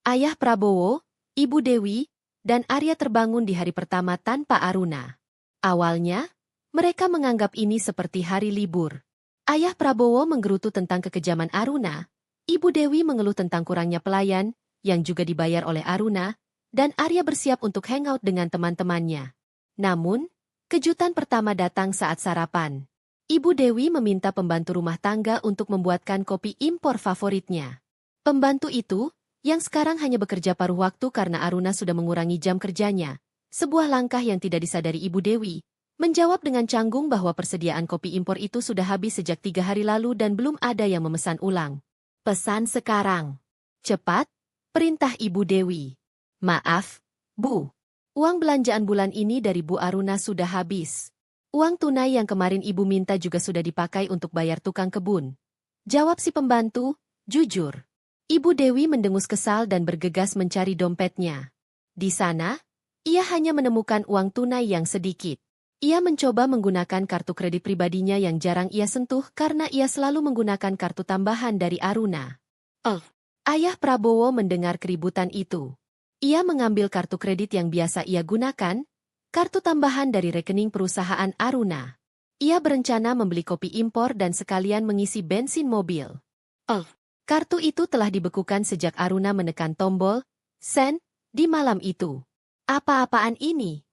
Ayah Prabowo, Ibu Dewi, dan Arya terbangun di hari pertama tanpa Aruna. Awalnya, mereka menganggap ini seperti hari libur. Ayah Prabowo menggerutu tentang kekejaman Aruna, Ibu Dewi mengeluh tentang kurangnya pelayan, yang juga dibayar oleh Aruna, dan Arya bersiap untuk hangout dengan teman-temannya. Namun, kejutan pertama datang saat sarapan. Ibu Dewi meminta pembantu rumah tangga untuk membuatkan kopi impor favoritnya. Pembantu itu, yang sekarang hanya bekerja paruh waktu karena Aruna sudah mengurangi jam kerjanya. Sebuah langkah yang tidak disadari Ibu Dewi, menjawab dengan canggung bahwa persediaan kopi impor itu sudah habis sejak 3 hari lalu dan belum ada yang memesan ulang. Pesan sekarang. Cepat, perintah Ibu Dewi. Maaf, Bu. Uang belanjaan bulan ini dari Bu Aruna sudah habis. Uang tunai yang kemarin Ibu minta juga sudah dipakai untuk bayar tukang kebun. Jawab si pembantu, jujur. Ibu Dewi mendengus kesal dan bergegas mencari dompetnya. Di sana, ia hanya menemukan uang tunai yang sedikit. Ia mencoba menggunakan kartu kredit pribadinya yang jarang ia sentuh karena ia selalu menggunakan kartu tambahan dari Aruna. Ayah Prabowo mendengar keributan itu. Ia mengambil kartu kredit yang biasa ia gunakan, kartu tambahan dari rekening perusahaan Aruna. Ia berencana membeli kopi impor dan sekalian mengisi bensin mobil. Kartu itu telah dibekukan sejak Aruna menekan tombol send di malam itu. Apa-apaan ini?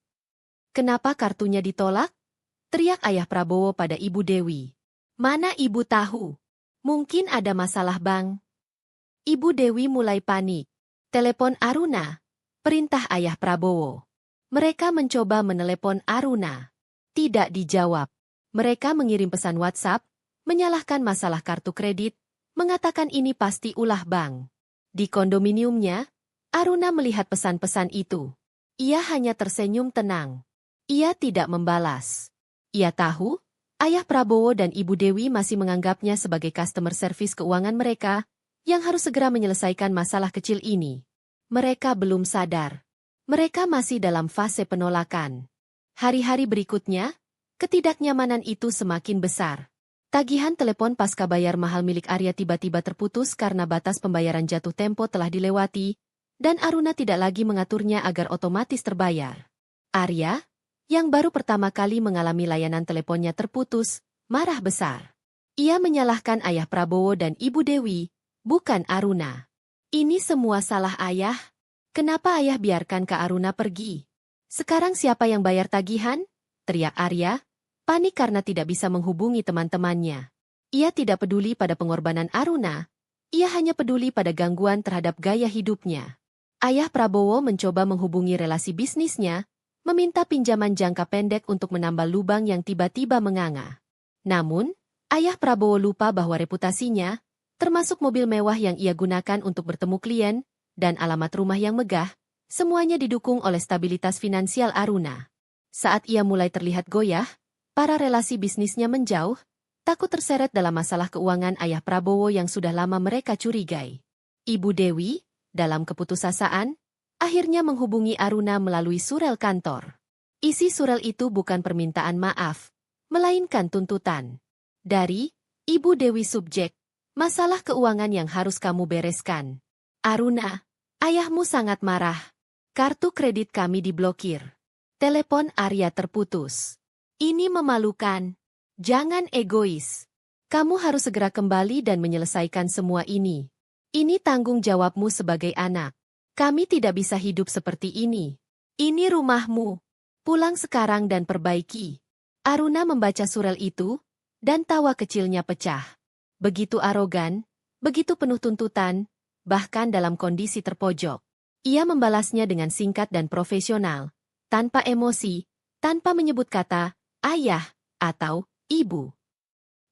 Kenapa kartunya ditolak? Teriak Ayah Prabowo pada Ibu Dewi. Mana Ibu tahu? Mungkin ada masalah Bang. Ibu Dewi mulai panik. Telepon Aruna. Perintah Ayah Prabowo. Mereka mencoba menelepon Aruna. Tidak dijawab. Mereka mengirim pesan WhatsApp, menyalahkan masalah kartu kredit, mengatakan ini pasti ulah Bang. Di kondominiumnya, Aruna melihat pesan-pesan itu. Ia hanya tersenyum tenang. Ia tidak membalas. Ia tahu, Ayah Prabowo dan Ibu Dewi masih menganggapnya sebagai customer service keuangan mereka, yang harus segera menyelesaikan masalah kecil ini. Mereka belum sadar. Mereka masih dalam fase penolakan. Hari-hari berikutnya, ketidaknyamanan itu semakin besar. Tagihan telepon pasca bayar mahal milik Arya tiba-tiba terputus karena batas pembayaran jatuh tempo telah dilewati, dan Aruna tidak lagi mengaturnya agar otomatis terbayar. Arya, yang baru pertama kali mengalami layanan teleponnya terputus, marah besar. Ia menyalahkan Ayah Prabowo dan Ibu Dewi, bukan Aruna. Ini semua salah Ayah. Kenapa Ayah biarkan Kak Aruna pergi? Sekarang siapa yang bayar tagihan? Teriak Arya, panik karena tidak bisa menghubungi teman-temannya. Ia tidak peduli pada pengorbanan Aruna, ia hanya peduli pada gangguan terhadap gaya hidupnya. Ayah Prabowo mencoba menghubungi relasi bisnisnya, meminta pinjaman jangka pendek untuk menambal lubang yang tiba-tiba menganga. Namun, Ayah Prabowo lupa bahwa reputasinya, termasuk mobil mewah yang ia gunakan untuk bertemu klien, dan alamat rumah yang megah, semuanya didukung oleh stabilitas finansial Aruna. Saat ia mulai terlihat goyah, para relasi bisnisnya menjauh, takut terseret dalam masalah keuangan Ayah Prabowo yang sudah lama mereka curigai. Ibu Dewi, dalam keputusasaan, akhirnya menghubungi Aruna melalui surel kantor. Isi surel itu bukan permintaan maaf, melainkan tuntutan. Dari Ibu Dewi subjek, masalah keuangan yang harus kamu bereskan. Aruna, ayahmu sangat marah. Kartu kredit kami diblokir. Telepon Arya terputus. Ini memalukan. Jangan egois. Kamu harus segera kembali dan menyelesaikan semua ini. Ini tanggung jawabmu sebagai anak. Kami tidak bisa hidup seperti ini. Ini rumahmu. Pulang sekarang dan perbaiki. Aruna membaca surel itu, dan tawa kecilnya pecah. Begitu arogan, begitu penuh tuntutan, bahkan dalam kondisi terpojok. Ia membalasnya dengan singkat dan profesional, tanpa emosi, tanpa menyebut kata ayah atau ibu.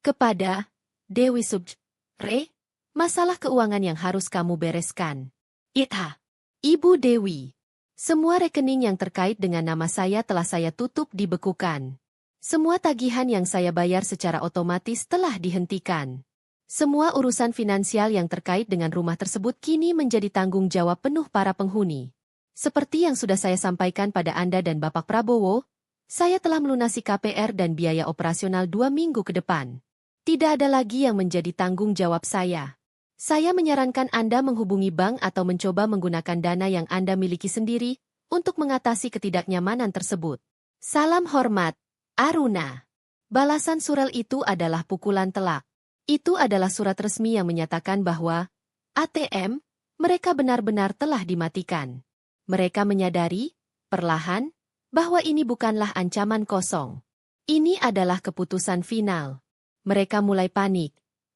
Kepada Dewi Subjre, masalah keuangan yang harus kamu bereskan. Itha. Ibu Dewi, semua rekening yang terkait dengan nama saya telah saya tutup dibekukan. Semua tagihan yang saya bayar secara otomatis telah dihentikan. Semua urusan finansial yang terkait dengan rumah tersebut kini menjadi tanggung jawab penuh para penghuni. Seperti yang sudah saya sampaikan pada Anda dan Bapak Prabowo, saya telah melunasi KPR dan biaya operasional 2 minggu ke depan. Tidak ada lagi yang menjadi tanggung jawab saya. Saya menyarankan Anda menghubungi bank atau mencoba menggunakan dana yang Anda miliki sendiri untuk mengatasi ketidaknyamanan tersebut. Salam hormat, Aruna. Balasan surel itu adalah pukulan telak. Itu adalah surat resmi yang menyatakan bahwa ATM mereka benar-benar telah dimatikan. Mereka menyadari, perlahan, bahwa ini bukanlah ancaman kosong. Ini adalah keputusan final. Mereka mulai panik.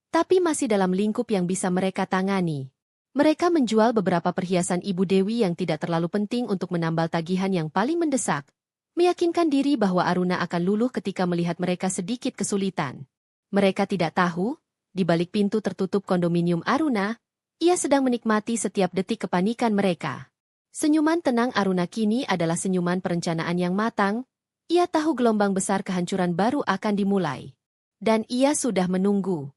Tapi masih dalam lingkup yang bisa mereka tangani. Mereka menjual beberapa perhiasan Ibu Dewi yang tidak terlalu penting untuk menambal tagihan yang paling mendesak, meyakinkan diri bahwa Aruna akan luluh ketika melihat mereka sedikit kesulitan. Mereka tidak tahu, di balik pintu tertutup kondominium Aruna, ia sedang menikmati setiap detik kepanikan mereka. Senyuman tenang Aruna kini adalah senyuman perencanaan yang matang. Ia tahu gelombang besar kehancuran baru akan dimulai. Dan ia sudah menunggu.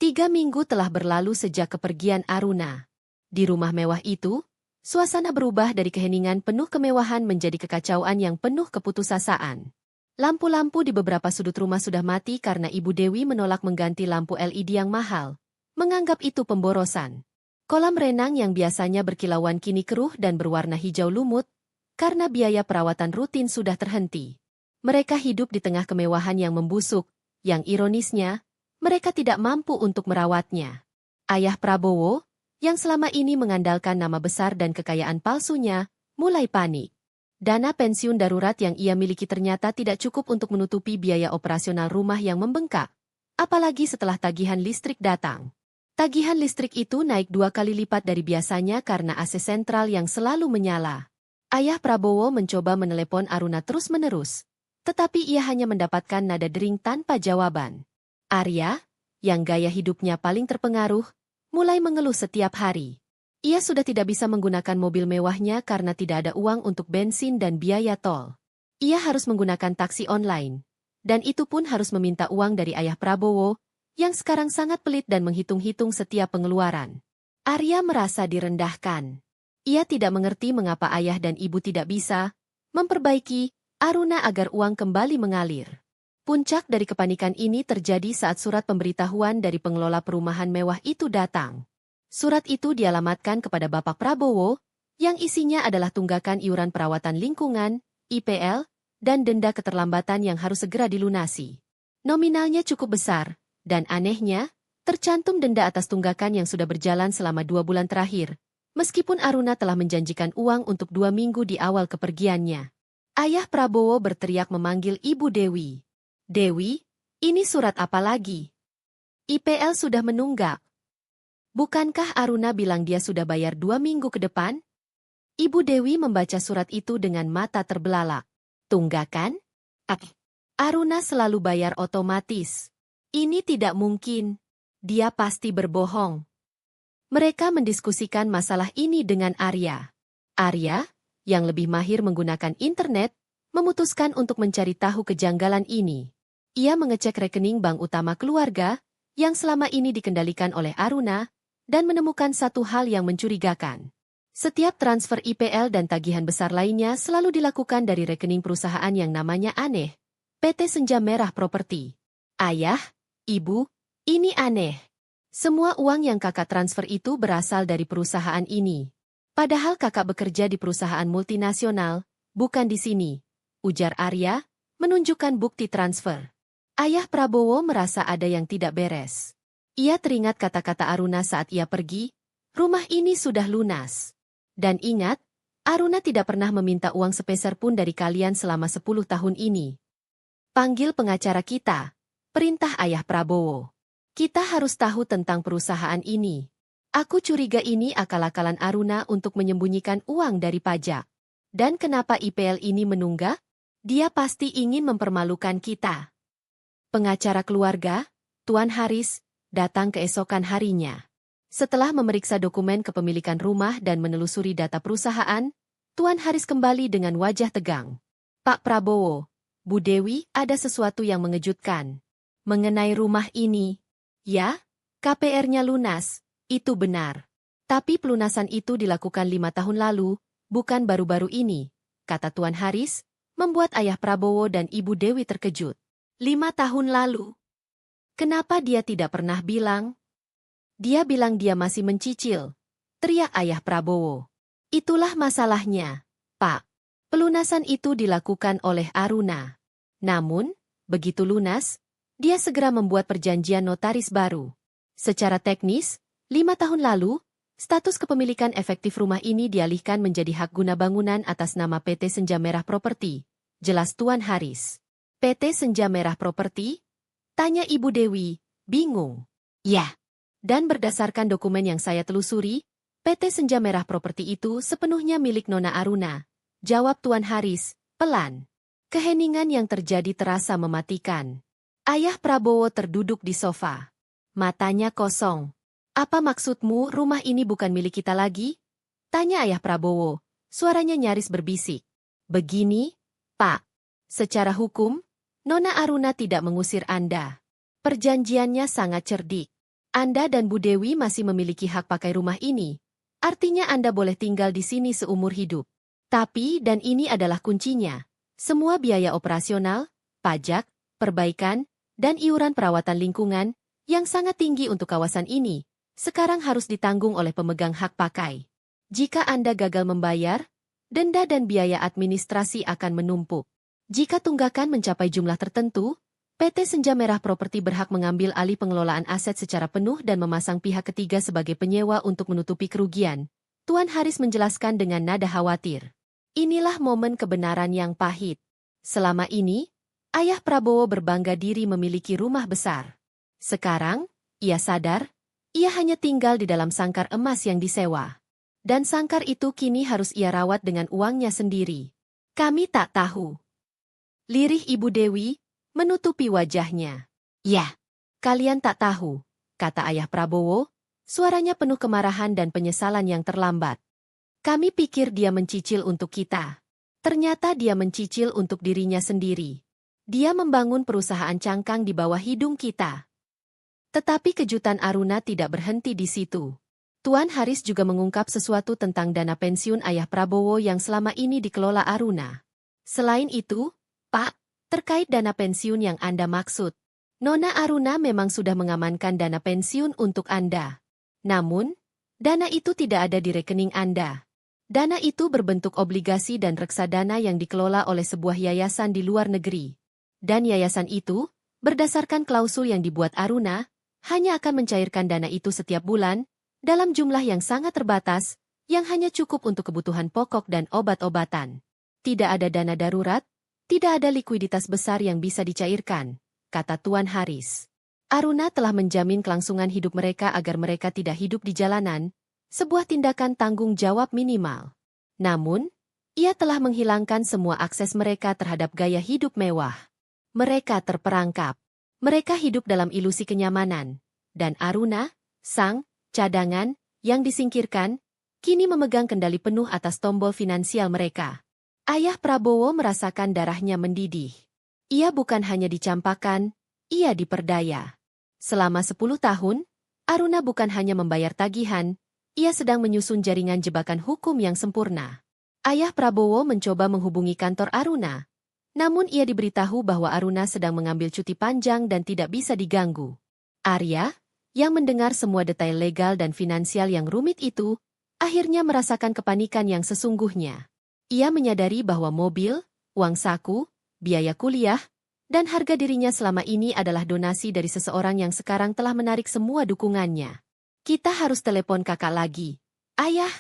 3 minggu telah berlalu sejak kepergian Aruna. Di rumah mewah itu, suasana berubah dari keheningan penuh kemewahan menjadi kekacauan yang penuh keputusasaan. Lampu-lampu di beberapa sudut rumah sudah mati karena Ibu Dewi menolak mengganti lampu LED yang mahal, menganggap itu pemborosan. Kolam renang yang biasanya berkilauan kini keruh dan berwarna hijau lumut, karena biaya perawatan rutin sudah terhenti. Mereka hidup di tengah kemewahan yang membusuk, yang ironisnya, mereka tidak mampu untuk merawatnya. Ayah Prabowo, yang selama ini mengandalkan nama besar dan kekayaan palsunya, mulai panik. Dana pensiun darurat yang ia miliki ternyata tidak cukup untuk menutupi biaya operasional rumah yang membengkak, apalagi setelah tagihan listrik datang. Tagihan listrik itu naik 2 kali lipat dari biasanya karena AC sentral yang selalu menyala. Ayah Prabowo mencoba menelepon Aruna terus-menerus, tetapi ia hanya mendapatkan nada dering tanpa jawaban. Arya, yang gaya hidupnya paling terpengaruh, mulai mengeluh setiap hari. Ia sudah tidak bisa menggunakan mobil mewahnya karena tidak ada uang untuk bensin dan biaya tol. Ia harus menggunakan taksi online, dan itu pun harus meminta uang dari Ayah Prabowo, yang sekarang sangat pelit dan menghitung-hitung setiap pengeluaran. Arya merasa direndahkan. Ia tidak mengerti mengapa ayah dan ibu tidak bisa memperbaiki Aruna agar uang kembali mengalir. Puncak dari kepanikan ini terjadi saat surat pemberitahuan dari pengelola perumahan mewah itu datang. Surat itu dialamatkan kepada Bapak Prabowo, yang isinya adalah tunggakan iuran perawatan lingkungan, IPL, dan denda keterlambatan yang harus segera dilunasi. Nominalnya cukup besar. Dan anehnya, tercantum denda atas tunggakan yang sudah berjalan selama 2 bulan terakhir, meskipun Aruna telah menjanjikan uang untuk 2 minggu di awal kepergiannya. Ayah Prabowo berteriak memanggil Ibu Dewi. Dewi, ini surat apa lagi? IPL sudah menunggak. Bukankah Aruna bilang dia sudah bayar 2 minggu ke depan? Ibu Dewi membaca surat itu dengan mata terbelalak. Tunggakan? Aruna selalu bayar otomatis. Ini tidak mungkin. Dia pasti berbohong. Mereka mendiskusikan masalah ini dengan Arya. Arya, yang lebih mahir menggunakan internet, memutuskan untuk mencari tahu kejanggalan ini. Ia mengecek rekening bank utama keluarga, yang selama ini dikendalikan oleh Aruna, dan menemukan satu hal yang mencurigakan. Setiap transfer IPL dan tagihan besar lainnya selalu dilakukan dari rekening perusahaan yang namanya aneh, PT Senja Merah Properti. Ayah, Ibu, ini aneh. Semua uang yang kakak transfer itu berasal dari perusahaan ini. Padahal kakak bekerja di perusahaan multinasional, bukan di sini, ujar Arya, menunjukkan bukti transfer. Ayah Prabowo merasa ada yang tidak beres. Ia teringat kata-kata Aruna saat ia pergi, rumah ini sudah lunas. Dan ingat, Aruna tidak pernah meminta uang sepeser pun dari kalian selama 10 tahun ini. Panggil pengacara kita. Perintah Ayah Prabowo. Kita harus tahu tentang perusahaan ini. Aku curiga ini akal-akalan Aruna untuk menyembunyikan uang dari pajak. Dan kenapa IPL ini menunggak? Dia pasti ingin mempermalukan kita. Pengacara keluarga, Tuan Haris, datang keesokan harinya. Setelah memeriksa dokumen kepemilikan rumah dan menelusuri data perusahaan, Tuan Haris kembali dengan wajah tegang. Pak Prabowo, Bu Dewi, ada sesuatu yang mengejutkan. Mengenai rumah ini, ya, KPR-nya lunas, itu benar. Tapi pelunasan itu dilakukan 5 tahun lalu, bukan baru-baru ini, kata Tuan Haris, membuat Ayah Prabowo dan Ibu Dewi terkejut. 5 tahun lalu. Kenapa dia tidak pernah bilang? Dia bilang dia masih mencicil, teriak Ayah Prabowo. Itulah masalahnya, Pak. Pelunasan itu dilakukan oleh Aruna. Namun, begitu lunas, dia segera membuat perjanjian notaris baru. Secara teknis, 5 tahun lalu, status kepemilikan efektif rumah ini dialihkan menjadi hak guna bangunan atas nama PT Senja Merah Properti, jelas Tuan Haris. PT Senja Merah Properti? Tanya Ibu Dewi, bingung. Ya. Dan berdasarkan dokumen yang saya telusuri, PT Senja Merah Properti itu sepenuhnya milik Nona Aruna, jawab Tuan Haris, pelan. Keheningan yang terjadi terasa mematikan. Ayah Prabowo terduduk di sofa. Matanya kosong. Apa maksudmu rumah ini bukan milik kita lagi? Tanya Ayah Prabowo, suaranya nyaris berbisik. Begini, Pak. Secara hukum, Nona Aruna tidak mengusir Anda. Perjanjiannya sangat cerdik. Anda dan Bu Dewi masih memiliki hak pakai rumah ini. Artinya Anda boleh tinggal di sini seumur hidup. Tapi, dan ini adalah kuncinya, semua biaya operasional, pajak, perbaikan, dan iuran perawatan lingkungan, yang sangat tinggi untuk kawasan ini, sekarang harus ditanggung oleh pemegang hak pakai. Jika Anda gagal membayar, denda dan biaya administrasi akan menumpuk. Jika tunggakan mencapai jumlah tertentu, PT Senja Merah Properti berhak mengambil alih pengelolaan aset secara penuh dan memasang pihak ketiga sebagai penyewa untuk menutupi kerugian. Tuan Haris menjelaskan dengan nada khawatir. Inilah momen kebenaran yang pahit. Selama ini, Ayah Prabowo berbangga diri memiliki rumah besar. Sekarang, ia sadar, ia hanya tinggal di dalam sangkar emas yang disewa. Dan sangkar itu kini harus ia rawat dengan uangnya sendiri. Kami tak tahu. Lirih Ibu Dewi menutupi wajahnya. Ya, kalian tak tahu, kata Ayah Prabowo, suaranya penuh kemarahan dan penyesalan yang terlambat. Kami pikir dia mencicil untuk kita. Ternyata dia mencicil untuk dirinya sendiri. Dia membangun perusahaan cangkang di bawah hidung kita. Tetapi kejutan Aruna tidak berhenti di situ. Tuan Haris juga mengungkap sesuatu tentang dana pensiun Ayah Prabowo yang selama ini dikelola Aruna. Selain itu, Pak, terkait dana pensiun yang Anda maksud, Nona Aruna memang sudah mengamankan dana pensiun untuk Anda. Namun, dana itu tidak ada di rekening Anda. Dana itu berbentuk obligasi dan reksadana yang dikelola oleh sebuah yayasan di luar negeri. Dan yayasan itu, berdasarkan klausul yang dibuat Aruna, hanya akan mencairkan dana itu setiap bulan, dalam jumlah yang sangat terbatas, yang hanya cukup untuk kebutuhan pokok dan obat-obatan. Tidak ada dana darurat, tidak ada likuiditas besar yang bisa dicairkan, kata Tuan Haris. Aruna telah menjamin kelangsungan hidup mereka agar mereka tidak hidup di jalanan, sebuah tindakan tanggung jawab minimal. Namun, ia telah menghilangkan semua akses mereka terhadap gaya hidup mewah. Mereka terperangkap. Mereka hidup dalam ilusi kenyamanan. Dan Aruna, sang cadangan, yang disingkirkan, kini memegang kendali penuh atas tombol finansial mereka. Ayah Prabowo merasakan darahnya mendidih. Ia bukan hanya dicampakkan, ia diperdaya. Selama 10 tahun, Aruna bukan hanya membayar tagihan, ia sedang menyusun jaringan jebakan hukum yang sempurna. Ayah Prabowo mencoba menghubungi kantor Aruna. Namun ia diberitahu bahwa Aruna sedang mengambil cuti panjang dan tidak bisa diganggu. Arya, yang mendengar semua detail legal dan finansial yang rumit itu, akhirnya merasakan kepanikan yang sesungguhnya. Ia menyadari bahwa mobil, uang saku, biaya kuliah, dan harga dirinya selama ini adalah donasi dari seseorang yang sekarang telah menarik semua dukungannya. Kita harus telepon kakak lagi. Ayah,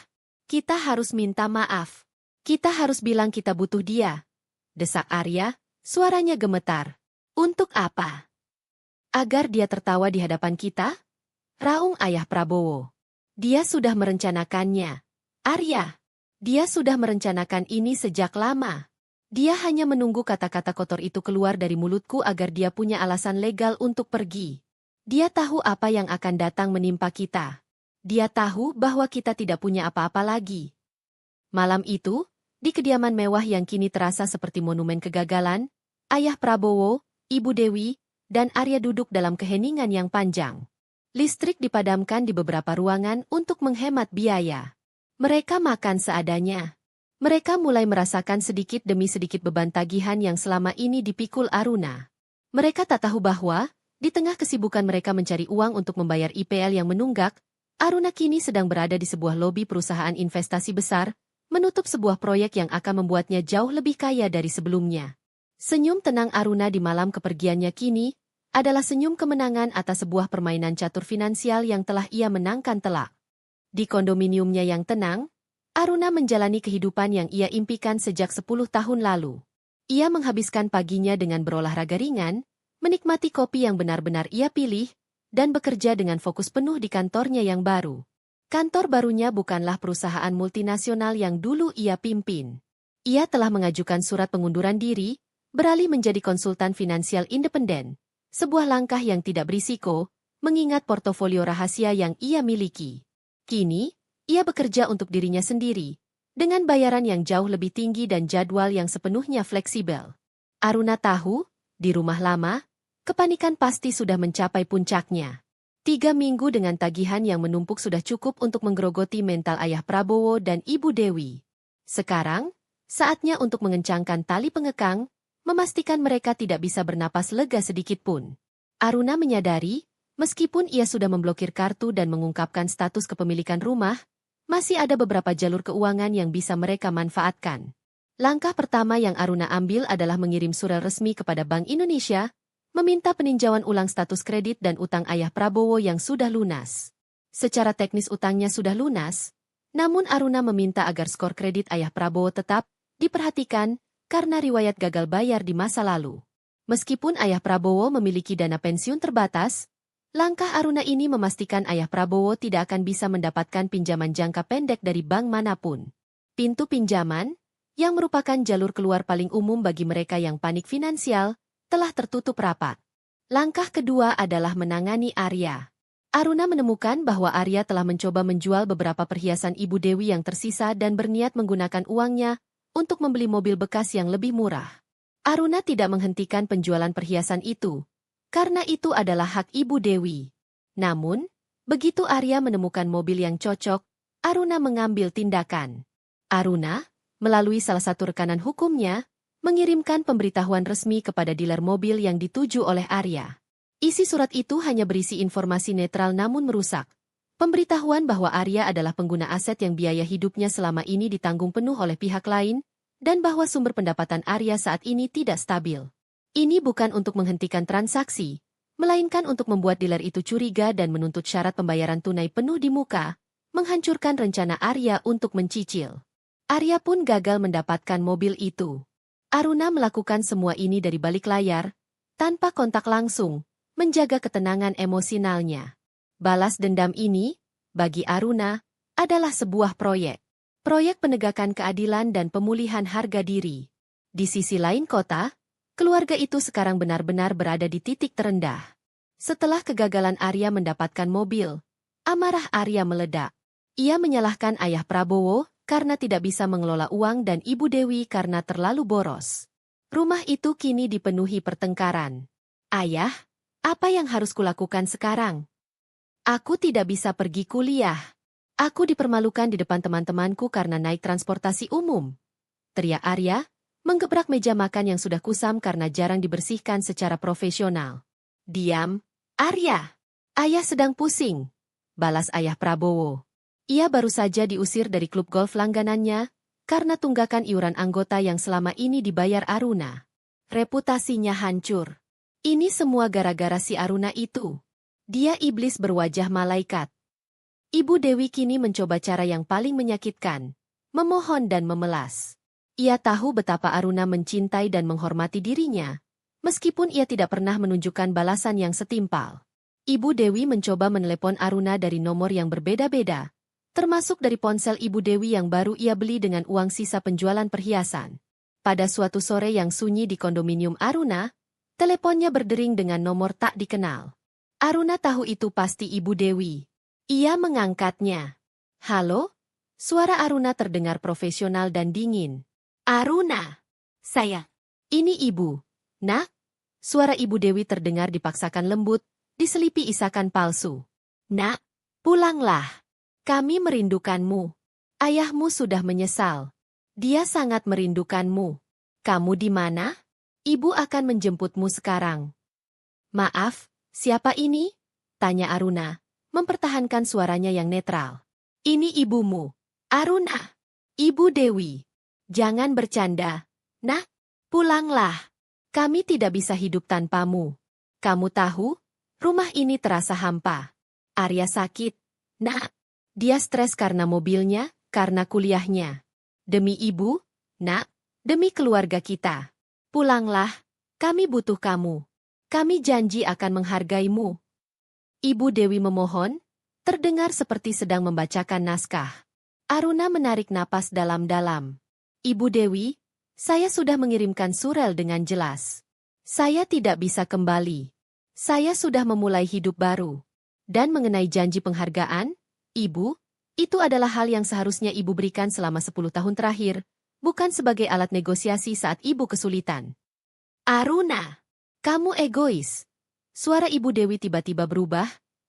kita harus minta maaf. Kita harus bilang kita butuh dia. Desak Arya, suaranya gemetar. Untuk apa? Agar dia tertawa di hadapan kita? Raung Ayah Prabowo. Dia sudah merencanakannya. Arya, dia sudah merencanakan ini sejak lama. Dia hanya menunggu kata-kata kotor itu keluar dari mulutku agar dia punya alasan legal untuk pergi. Dia tahu apa yang akan datang menimpa kita. Dia tahu bahwa kita tidak punya apa-apa lagi. Malam itu, di kediaman mewah yang kini terasa seperti monumen kegagalan, Ayah Prabowo, Ibu Dewi, dan Arya duduk dalam keheningan yang panjang. Listrik dipadamkan di beberapa ruangan untuk menghemat biaya. Mereka makan seadanya. Mereka mulai merasakan sedikit demi sedikit beban tagihan yang selama ini dipikul Aruna. Mereka tak tahu bahwa, di tengah kesibukan mereka mencari uang untuk membayar IPL yang menunggak, Aruna kini sedang berada di sebuah lobi perusahaan investasi besar, menutup sebuah proyek yang akan membuatnya jauh lebih kaya dari sebelumnya. Senyum tenang Aruna di malam kepergiannya kini, adalah senyum kemenangan atas sebuah permainan catur finansial yang telah ia menangkan telak. Di kondominiumnya yang tenang, Aruna menjalani kehidupan yang ia impikan sejak 10 tahun lalu. Ia menghabiskan paginya dengan berolahraga ringan, menikmati kopi yang benar-benar ia pilih, dan bekerja dengan fokus penuh di kantornya yang baru. Kantor barunya bukanlah perusahaan multinasional yang dulu ia pimpin. Ia telah mengajukan surat pengunduran diri, beralih menjadi konsultan finansial independen, sebuah langkah yang tidak berisiko, mengingat portofolio rahasia yang ia miliki. Kini, ia bekerja untuk dirinya sendiri, dengan bayaran yang jauh lebih tinggi dan jadwal yang sepenuhnya fleksibel. Aruna tahu, di rumah lama, kepanikan pasti sudah mencapai puncaknya. 3 minggu dengan tagihan yang menumpuk sudah cukup untuk menggerogoti mental ayah Prabowo dan Ibu Dewi. Sekarang, saatnya untuk mengencangkan tali pengekang, memastikan mereka tidak bisa bernapas lega sedikitpun. Aruna menyadari, meskipun ia sudah memblokir kartu dan mengungkapkan status kepemilikan rumah, masih ada beberapa jalur keuangan yang bisa mereka manfaatkan. Langkah pertama yang Aruna ambil adalah mengirim surat resmi kepada Bank Indonesia, meminta peninjauan ulang status kredit dan utang ayah Prabowo yang sudah lunas. Secara teknis utangnya sudah lunas, namun Aruna meminta agar skor kredit ayah Prabowo tetap diperhatikan karena riwayat gagal bayar di masa lalu. Meskipun ayah Prabowo memiliki dana pensiun terbatas, langkah Aruna ini memastikan ayah Prabowo tidak akan bisa mendapatkan pinjaman jangka pendek dari bank manapun. Pintu pinjaman, yang merupakan jalur keluar paling umum bagi mereka yang panik finansial, telah tertutup rapat. Langkah kedua adalah menangani Arya. Aruna menemukan bahwa Arya telah mencoba menjual beberapa perhiasan Ibu Dewi yang tersisa dan berniat menggunakan uangnya untuk membeli mobil bekas yang lebih murah. Aruna tidak menghentikan penjualan perhiasan itu, karena itu adalah hak Ibu Dewi. Namun, begitu Arya menemukan mobil yang cocok, Aruna mengambil tindakan. Aruna, melalui salah satu rekanan hukumnya, mengirimkan pemberitahuan resmi kepada dealer mobil yang dituju oleh Arya. Isi surat itu hanya berisi informasi netral namun merusak. Pemberitahuan bahwa Arya adalah pengguna aset yang biaya hidupnya selama ini ditanggung penuh oleh pihak lain, dan bahwa sumber pendapatan Arya saat ini tidak stabil. Ini bukan untuk menghentikan transaksi, melainkan untuk membuat dealer itu curiga dan menuntut syarat pembayaran tunai penuh di muka, menghancurkan rencana Arya untuk mencicil. Arya pun gagal mendapatkan mobil itu. Aruna melakukan semua ini dari balik layar, tanpa kontak langsung, menjaga ketenangan emosionalnya. Balas dendam ini, bagi Aruna, adalah sebuah proyek. Proyek penegakan keadilan dan pemulihan harga diri. Di sisi lain kota, keluarga itu sekarang benar-benar berada di titik terendah. Setelah kegagalan Arya mendapatkan mobil, amarah Arya meledak. Ia menyalahkan ayah Prabowo, karena tidak bisa mengelola uang dan Ibu Dewi karena terlalu boros. Rumah itu kini dipenuhi pertengkaran. Ayah, apa yang harus kulakukan sekarang? Aku tidak bisa pergi kuliah. Aku dipermalukan di depan teman-temanku karena naik transportasi umum. Teriak Arya, menggebrak meja makan yang sudah kusam karena jarang dibersihkan secara profesional. Diam, Arya. Ayah sedang pusing, balas ayah Prabowo. Ia baru saja diusir dari klub golf langganannya, karena tunggakan iuran anggota yang selama ini dibayar Aruna. Reputasinya hancur. Ini semua gara-gara si Aruna itu. Dia iblis berwajah malaikat. Ibu Dewi kini mencoba cara yang paling menyakitkan, memohon dan memelas. Ia tahu betapa Aruna mencintai dan menghormati dirinya, meskipun ia tidak pernah menunjukkan balasan yang setimpal. Ibu Dewi mencoba menelepon Aruna dari nomor yang berbeda-beda, termasuk dari ponsel Ibu Dewi yang baru ia beli dengan uang sisa penjualan perhiasan. Pada suatu sore yang sunyi di kondominium Aruna, teleponnya berdering dengan nomor tak dikenal. Aruna tahu itu pasti Ibu Dewi. Ia mengangkatnya. Halo? Suara Aruna terdengar profesional dan dingin. Aruna! Saya. Ini Ibu. Nak? Suara Ibu Dewi terdengar dipaksakan lembut, diselipi isakan palsu. Nak, pulanglah. Kami merindukanmu. Ayahmu sudah menyesal. Dia sangat merindukanmu. Kamu di mana? Ibu akan menjemputmu sekarang. Maaf, siapa ini? Tanya Aruna, mempertahankan suaranya yang netral. Ini ibumu, Aruna. Ibu Dewi. Jangan bercanda. Nak, pulanglah. Kami tidak bisa hidup tanpamu. Kamu tahu, rumah ini terasa hampa. Arya sakit. Nak. Dia stres karena mobilnya, karena kuliahnya. Demi ibu, nak, demi keluarga kita. Pulanglah, kami butuh kamu. Kami janji akan menghargaimu. Ibu Dewi memohon, Terdengar seperti sedang membacakan naskah. Aruna menarik napas dalam-dalam. Ibu Dewi, saya sudah mengirimkan surel dengan jelas. Saya tidak bisa kembali. Saya sudah memulai hidup baru. Dan mengenai janji penghargaan, Ibu, itu adalah hal yang seharusnya Ibu berikan selama 10 tahun terakhir, bukan sebagai alat negosiasi saat Ibu kesulitan. Aruna, kamu egois. Suara Ibu Dewi tiba-tiba berubah,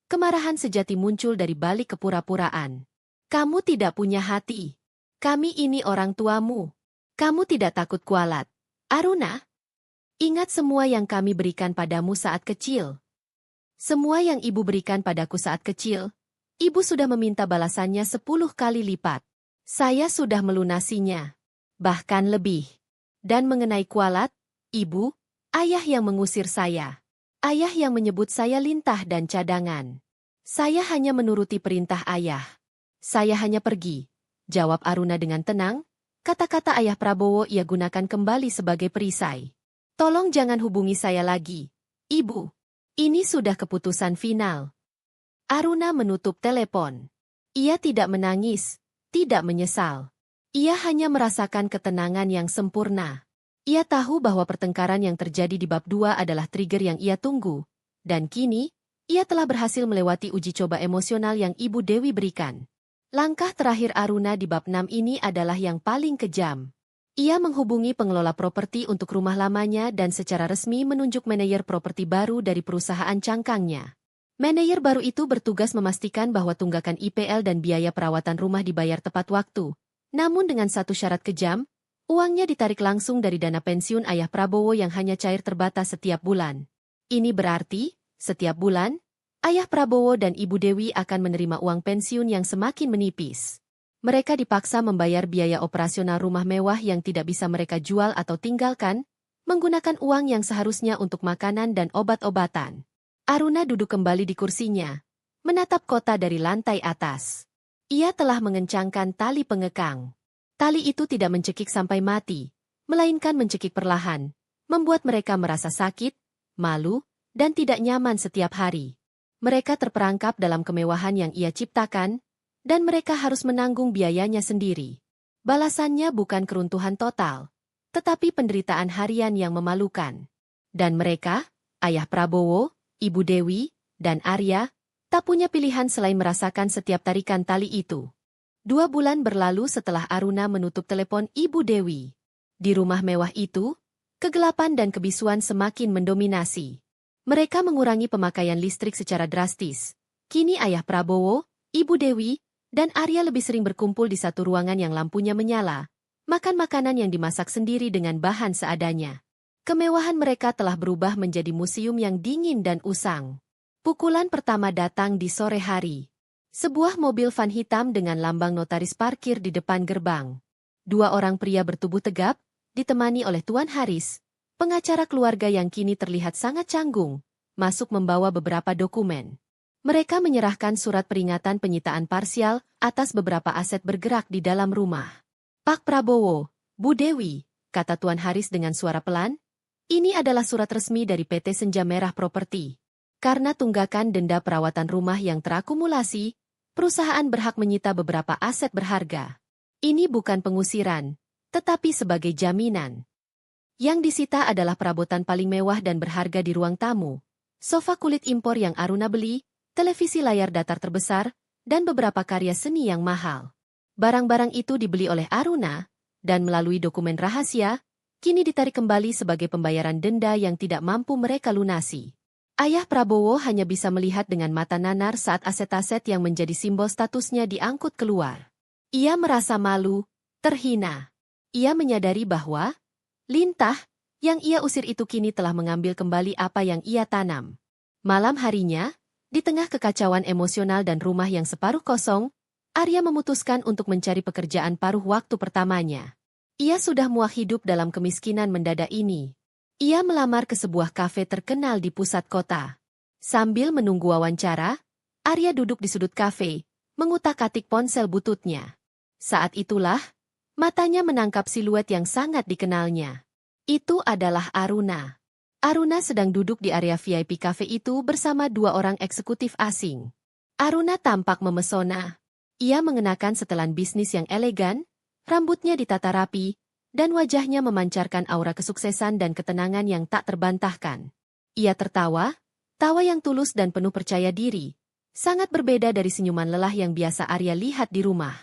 kemarahan sejati muncul dari balik kepura-puraan. Kamu tidak punya hati. Kami ini orang tuamu. Kamu tidak takut kualat. Aruna, ingat semua yang kami berikan padamu saat kecil. Semua yang Ibu berikan padaku saat kecil, Ibu sudah meminta balasannya 10 kali lipat. Saya sudah melunasinya. Bahkan lebih. Dan mengenai kualat, Ibu, ayah yang mengusir saya. Ayah yang menyebut saya lintah dan cadangan. Saya hanya menuruti perintah ayah. Saya hanya pergi, jawab Aruna dengan tenang. Kata-kata ayah Prabowo ia gunakan kembali sebagai perisai. Tolong jangan hubungi saya lagi. Ibu, ini sudah keputusan final. Aruna menutup telepon. Ia tidak menangis, tidak menyesal. Ia hanya merasakan ketenangan yang sempurna. Ia tahu bahwa pertengkaran yang terjadi di bab 2 adalah trigger yang ia tunggu. Dan kini, ia telah berhasil melewati uji coba emosional yang Ibu Dewi berikan. Langkah terakhir Aruna di bab 6 ini adalah yang paling kejam. Ia menghubungi pengelola properti untuk rumah lamanya dan secara resmi menunjuk manajer properti baru dari perusahaan cangkangnya. Manajer baru itu bertugas memastikan bahwa tunggakan IPL dan biaya perawatan rumah dibayar tepat waktu. Namun dengan satu syarat kejam, uangnya ditarik langsung dari dana pensiun ayah Prabowo yang hanya cair terbatas setiap bulan. Ini berarti, setiap bulan, ayah Prabowo dan Ibu Dewi akan menerima uang pensiun yang semakin menipis. Mereka dipaksa membayar biaya operasional rumah mewah yang tidak bisa mereka jual atau tinggalkan, menggunakan uang yang seharusnya untuk makanan dan obat-obatan. Aruna duduk kembali di kursinya, menatap kota dari lantai atas. Ia telah mengencangkan tali pengekang. Tali itu tidak mencekik sampai mati, melainkan mencekik perlahan, membuat mereka merasa sakit, malu, dan tidak nyaman setiap hari. Mereka terperangkap dalam kemewahan yang ia ciptakan, dan mereka harus menanggung biayanya sendiri. Balasannya bukan keruntuhan total, tetapi penderitaan harian yang memalukan. Dan mereka, ayah Prabowo, Ibu Dewi, dan Arya, tak punya pilihan selain merasakan setiap tarikan tali itu. 2 bulan berlalu setelah Aruna menutup telepon Ibu Dewi. Di rumah mewah itu, kegelapan dan kebisuan semakin mendominasi. Mereka mengurangi pemakaian listrik secara drastis. Kini ayah Prabowo, Ibu Dewi, dan Arya lebih sering berkumpul di satu ruangan yang lampunya menyala, makan makanan yang dimasak sendiri dengan bahan seadanya. Kemewahan mereka telah berubah menjadi museum yang dingin dan usang. Pukulan pertama datang di sore hari. Sebuah mobil van hitam dengan lambang notaris parkir di depan gerbang. 2 orang pria bertubuh tegap, ditemani oleh Tuan Haris, pengacara keluarga yang kini terlihat sangat canggung, masuk membawa beberapa dokumen. Mereka menyerahkan surat peringatan penyitaan parsial atas beberapa aset bergerak di dalam rumah. Pak Prabowo, Bu Dewi, kata Tuan Haris dengan suara pelan, ini adalah surat resmi dari PT Senja Merah Properti. Karena tunggakan denda perawatan rumah yang terakumulasi, perusahaan berhak menyita beberapa aset berharga. Ini bukan pengusiran, tetapi sebagai jaminan. Yang disita adalah perabotan paling mewah dan berharga di ruang tamu, sofa kulit impor yang Aruna beli, televisi layar datar terbesar, dan beberapa karya seni yang mahal. Barang-barang itu dibeli oleh Aruna, dan melalui dokumen rahasia, kini ditarik kembali sebagai pembayaran denda yang tidak mampu mereka lunasi. Ayah Prabowo hanya bisa melihat dengan mata nanar saat aset-aset yang menjadi simbol statusnya diangkut keluar. Ia merasa malu, terhina. Ia menyadari bahwa lintah yang ia usir itu kini telah mengambil kembali apa yang ia tanam. Malam harinya, di tengah kekacauan emosional dan rumah yang separuh kosong, Arya memutuskan untuk mencari pekerjaan paruh waktu pertamanya. Ia sudah muak hidup dalam kemiskinan mendadak ini. Ia melamar ke sebuah kafe terkenal di pusat kota. Sambil menunggu wawancara, Arya duduk di sudut kafe, mengutak-atik ponsel bututnya. Saat itulah, matanya menangkap siluet yang sangat dikenalnya. Itu adalah Aruna. Aruna sedang duduk di area VIP kafe itu bersama 2 orang eksekutif asing. Aruna tampak memesona. Ia mengenakan setelan bisnis yang elegan, rambutnya ditata rapi, dan wajahnya memancarkan aura kesuksesan dan ketenangan yang tak terbantahkan. Ia tertawa, tawa yang tulus dan penuh percaya diri, sangat berbeda dari senyuman lelah yang biasa Arya lihat di rumah.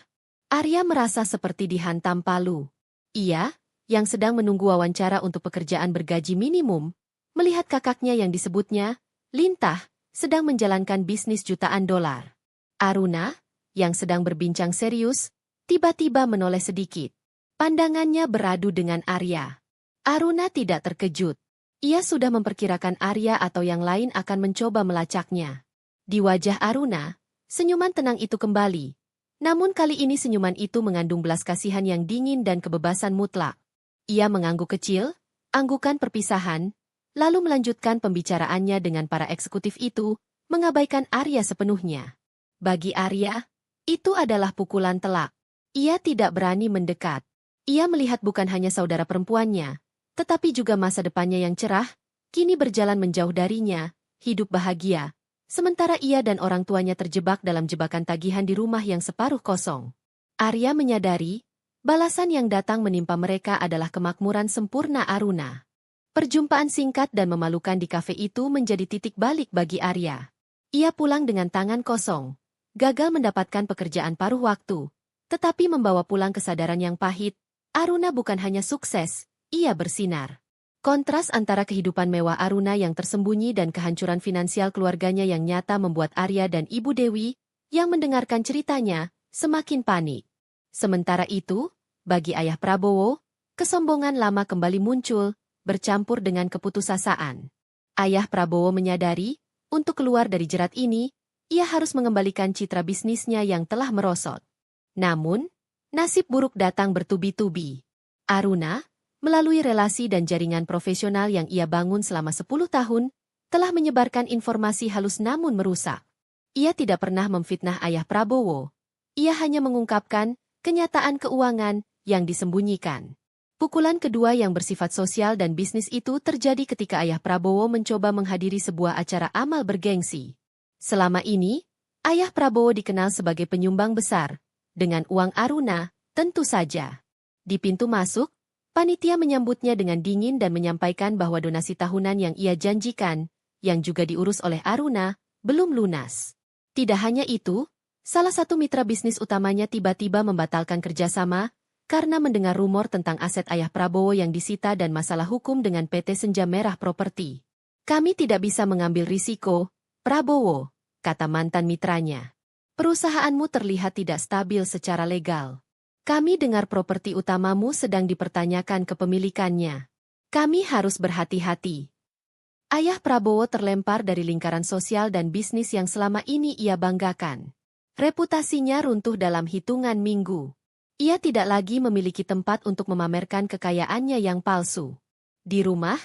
Arya merasa seperti dihantam palu. Ia, yang sedang menunggu wawancara untuk pekerjaan bergaji minimum, melihat kakaknya yang disebutnya, Lintah, sedang menjalankan bisnis jutaan dolar. Aruna, yang sedang berbincang serius, tiba-tiba menoleh sedikit. Pandangannya beradu dengan Arya. Aruna tidak terkejut. Ia sudah memperkirakan Arya atau yang lain akan mencoba melacaknya. Di wajah Aruna, senyuman tenang itu kembali. Namun kali ini senyuman itu mengandung belas kasihan yang dingin dan kebebasan mutlak. Ia mengangguk kecil, anggukan perpisahan, lalu melanjutkan pembicaraannya dengan para eksekutif itu, mengabaikan Arya sepenuhnya. Bagi Arya, itu adalah pukulan telak. Ia tidak berani mendekat. Ia melihat bukan hanya saudara perempuannya, tetapi juga masa depannya yang cerah, kini berjalan menjauh darinya, hidup bahagia. Sementara ia dan orang tuanya terjebak dalam jebakan tagihan di rumah yang separuh kosong. Arya menyadari, balasan yang datang menimpa mereka adalah kemakmuran sempurna Aruna. Perjumpaan singkat dan memalukan di kafe itu menjadi titik balik bagi Arya. Ia pulang dengan tangan kosong, gagal mendapatkan pekerjaan paruh waktu, tetapi membawa pulang kesadaran yang pahit. Aruna bukan hanya sukses, ia bersinar. Kontras antara kehidupan mewah Aruna yang tersembunyi dan kehancuran finansial keluarganya yang nyata membuat Arya dan Ibu Dewi, yang mendengarkan ceritanya, semakin panik. Sementara itu, bagi Ayah Prabowo, kesombongan lama kembali muncul, bercampur dengan keputusasaan. Ayah Prabowo menyadari, untuk keluar dari jerat ini, ia harus mengembalikan citra bisnisnya yang telah merosot. Namun, nasib buruk datang bertubi-tubi. Aruna, melalui relasi dan jaringan profesional yang ia bangun selama 10 tahun, telah menyebarkan informasi halus namun merusak. Ia tidak pernah memfitnah Ayah Prabowo. Ia hanya mengungkapkan kenyataan keuangan yang disembunyikan. Pukulan kedua yang bersifat sosial dan bisnis itu terjadi ketika Ayah Prabowo mencoba menghadiri sebuah acara amal bergengsi. Selama ini, Ayah Prabowo dikenal sebagai penyumbang besar. Dengan uang Aruna, tentu saja. Di pintu masuk, panitia menyambutnya dengan dingin dan menyampaikan bahwa donasi tahunan yang ia janjikan, yang juga diurus oleh Aruna, belum lunas. Tidak hanya itu, salah satu mitra bisnis utamanya tiba-tiba membatalkan kerjasama karena mendengar rumor tentang aset Ayah Prabowo yang disita dan masalah hukum dengan PT Senja Merah Properti. Kami tidak bisa mengambil risiko, Prabowo, kata mantan mitranya. Perusahaanmu terlihat tidak stabil secara legal. Kami dengar properti utamamu sedang dipertanyakan kepemilikannya. Kami harus berhati-hati. Ayah Prabowo terlempar dari lingkaran sosial dan bisnis yang selama ini ia banggakan. Reputasinya runtuh dalam hitungan minggu. Ia tidak lagi memiliki tempat untuk memamerkan kekayaannya yang palsu. Di rumah,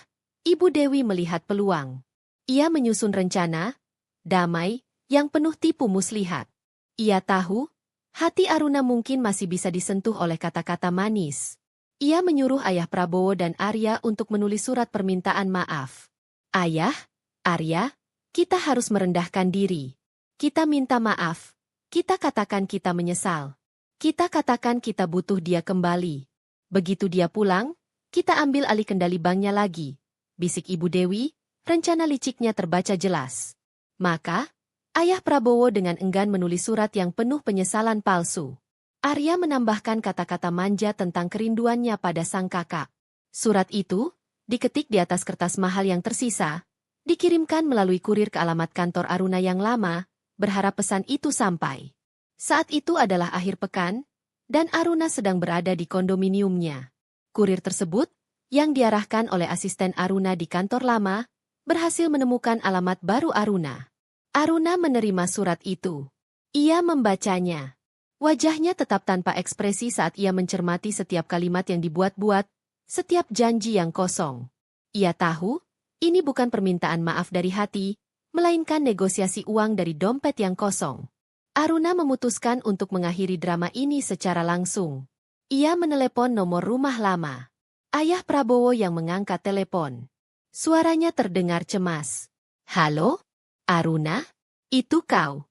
Ibu Dewi melihat peluang. Ia menyusun rencana, damai, yang penuh tipu muslihat. Ia tahu, hati Aruna mungkin masih bisa disentuh oleh kata-kata manis. Ia menyuruh Ayah Prabowo dan Arya untuk menulis surat permintaan maaf. Ayah, Arya, kita harus merendahkan diri. Kita minta maaf. Kita katakan kita menyesal. Kita katakan kita butuh dia kembali. Begitu dia pulang, kita ambil alih kendali banknya lagi. Bisik Ibu Dewi, rencana liciknya terbaca jelas. Maka, Ayah Prabowo dengan enggan menulis surat yang penuh penyesalan palsu. Arya menambahkan kata-kata manja tentang kerinduannya pada sang kakak. Surat itu, diketik di atas kertas mahal yang tersisa, dikirimkan melalui kurir ke alamat kantor Aruna yang lama, berharap pesan itu sampai. Saat itu adalah akhir pekan, dan Aruna sedang berada di kondominiumnya. Kurir tersebut, yang diarahkan oleh asisten Aruna di kantor lama, berhasil menemukan alamat baru Aruna. Aruna menerima surat itu. Ia membacanya. Wajahnya tetap tanpa ekspresi saat ia mencermati setiap kalimat yang dibuat-buat, setiap janji yang kosong. Ia tahu, ini bukan permintaan maaf dari hati, melainkan negosiasi uang dari dompet yang kosong. Aruna memutuskan untuk mengakhiri drama ini secara langsung. Ia menelepon nomor rumah lama. Ayah Prabowo yang mengangkat telepon. Suaranya terdengar cemas. Halo? Aruna? Itu kau?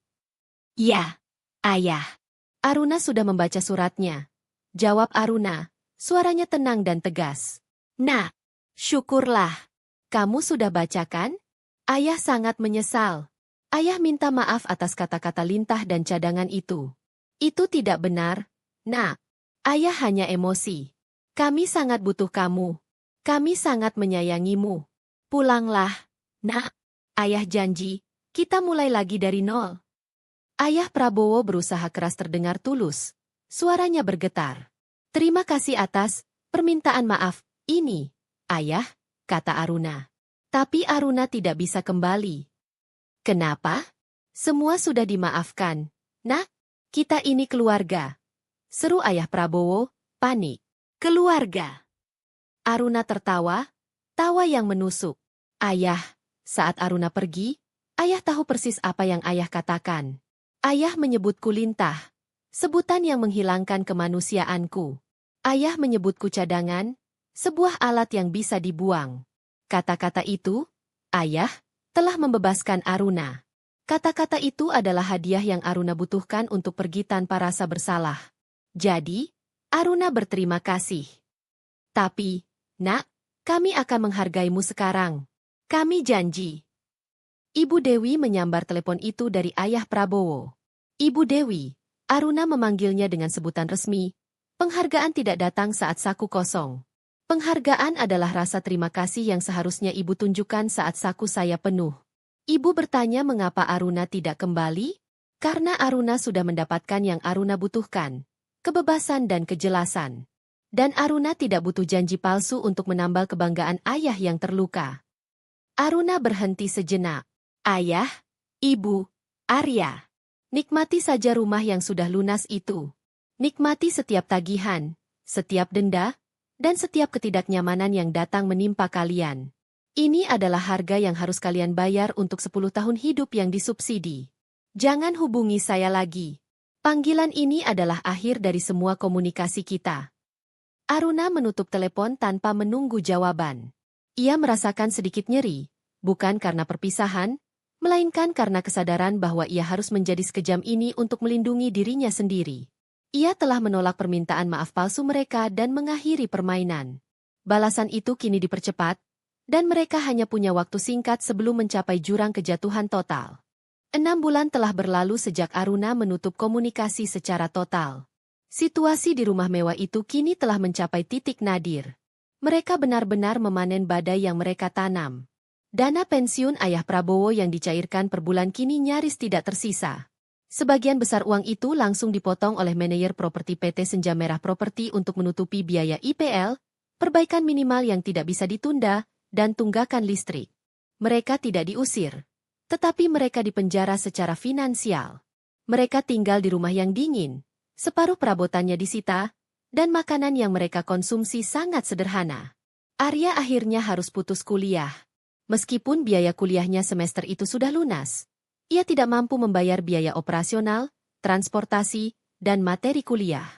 Ya, ayah. Aruna sudah membaca suratnya. Jawab Aruna, suaranya tenang dan tegas. Nak, syukurlah. Kamu sudah bacakan? Ayah sangat menyesal. Ayah minta maaf atas kata-kata lintah dan cadangan itu. Itu tidak benar, Nak. Ayah hanya emosi. Kami sangat butuh kamu. Kami sangat menyayangimu. Pulanglah, Nak. Ayah janji, kita mulai lagi dari nol. Ayah Prabowo berusaha keras terdengar tulus. Suaranya bergetar. Terima kasih atas permintaan maaf ini, Ayah, kata Aruna. Tapi Aruna tidak bisa kembali. Kenapa? Semua sudah dimaafkan. Nak, kita ini keluarga. Seru Ayah Prabowo, panik. Keluarga. Aruna tertawa, tawa yang menusuk. Ayah, saat Aruna pergi, Ayah tahu persis apa yang Ayah katakan. Ayah menyebutku lintah, sebutan yang menghilangkan kemanusiaanku. Ayah menyebutku cadangan, sebuah alat yang bisa dibuang. Kata-kata itu, Ayah, telah membebaskan Aruna. Kata-kata itu adalah hadiah yang Aruna butuhkan untuk pergi tanpa rasa bersalah. Jadi, Aruna berterima kasih. Tapi, Nak, kami akan menghargaimu sekarang. Kami janji. Ibu Dewi menyambar telepon itu dari Ayah Prabowo. Ibu Dewi, Aruna memanggilnya dengan sebutan resmi. Penghargaan tidak datang saat saku kosong. Penghargaan adalah rasa terima kasih yang seharusnya ibu tunjukkan saat saku saya penuh. Ibu bertanya mengapa Aruna tidak kembali? Karena Aruna sudah mendapatkan yang Aruna butuhkan. Kebebasan dan kejelasan. Dan Aruna tidak butuh janji palsu untuk menambal kebanggaan ayah yang terluka. Aruna berhenti sejenak. Ayah, Ibu, Arya. Nikmati saja rumah yang sudah lunas itu. Nikmati setiap tagihan, setiap denda, dan setiap ketidaknyamanan yang datang menimpa kalian. Ini adalah harga yang harus kalian bayar untuk 10 tahun hidup yang disubsidi. Jangan hubungi saya lagi. Panggilan ini adalah akhir dari semua komunikasi kita. Aruna menutup telepon tanpa menunggu jawaban. Ia merasakan sedikit nyeri, bukan karena perpisahan, melainkan karena kesadaran bahwa ia harus menjadi sekejam ini untuk melindungi dirinya sendiri. Ia telah menolak permintaan maaf palsu mereka dan mengakhiri permainan. Balasan itu kini dipercepat, dan mereka hanya punya waktu singkat sebelum mencapai jurang kejatuhan total. 6 bulan telah berlalu sejak Aruna menutup komunikasi secara total. Situasi di rumah mewah itu kini telah mencapai titik nadir. Mereka benar-benar memanen badai yang mereka tanam. Dana pensiun Ayah Prabowo yang dicairkan per bulan kini nyaris tidak tersisa. Sebagian besar uang itu langsung dipotong oleh manajer properti PT Senja Merah Properti untuk menutupi biaya IPL, perbaikan minimal yang tidak bisa ditunda, dan tunggakan listrik. Mereka tidak diusir, tetapi mereka dipenjara secara finansial. Mereka tinggal di rumah yang dingin, separuh perabotannya disita, dan makanan yang mereka konsumsi sangat sederhana. Arya akhirnya harus putus kuliah. Meskipun biaya kuliahnya semester itu sudah lunas, ia tidak mampu membayar biaya operasional, transportasi, dan materi kuliah.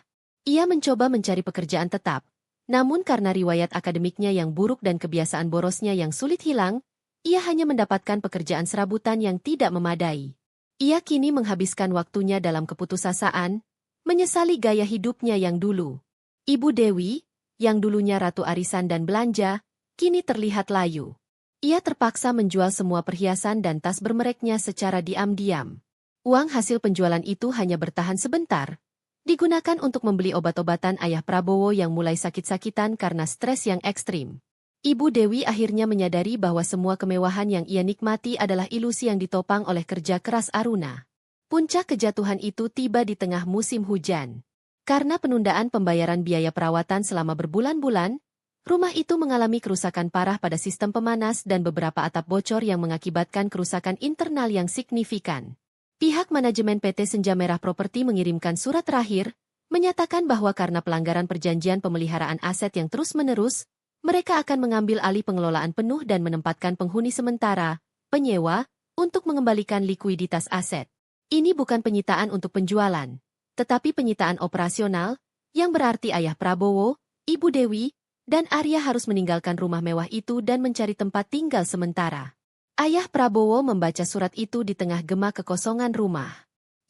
Ia mencoba mencari pekerjaan tetap, namun karena riwayat akademiknya yang buruk dan kebiasaan borosnya yang sulit hilang, ia hanya mendapatkan pekerjaan serabutan yang tidak memadai. Ia kini menghabiskan waktunya dalam keputusasaan, menyesali gaya hidupnya yang dulu. Ibu Dewi, yang dulunya ratu arisan dan belanja, kini terlihat layu. Ia terpaksa menjual semua perhiasan dan tas bermereknya secara diam-diam. Uang hasil penjualan itu hanya bertahan sebentar, digunakan untuk membeli obat-obatan Ayah Prabowo yang mulai sakit-sakitan karena stres yang ekstrim. Ibu Dewi akhirnya menyadari bahwa semua kemewahan yang ia nikmati adalah ilusi yang ditopang oleh kerja keras Aruna. Puncak kejatuhan itu tiba di tengah musim hujan. Karena penundaan pembayaran biaya perawatan selama berbulan-bulan, rumah itu mengalami kerusakan parah pada sistem pemanas dan beberapa atap bocor yang mengakibatkan kerusakan internal yang signifikan. Pihak manajemen PT Senja Merah Properti mengirimkan surat terakhir, menyatakan bahwa karena pelanggaran perjanjian pemeliharaan aset yang terus-menerus, mereka akan mengambil alih pengelolaan penuh dan menempatkan penghuni sementara, penyewa, untuk mengembalikan likuiditas aset. Ini bukan penyitaan untuk penjualan, tetapi penyitaan operasional, yang berarti Ayah Prabowo, Ibu Dewi, dan Arya harus meninggalkan rumah mewah itu dan mencari tempat tinggal sementara. Ayah Prabowo membaca surat itu di tengah gema kekosongan rumah.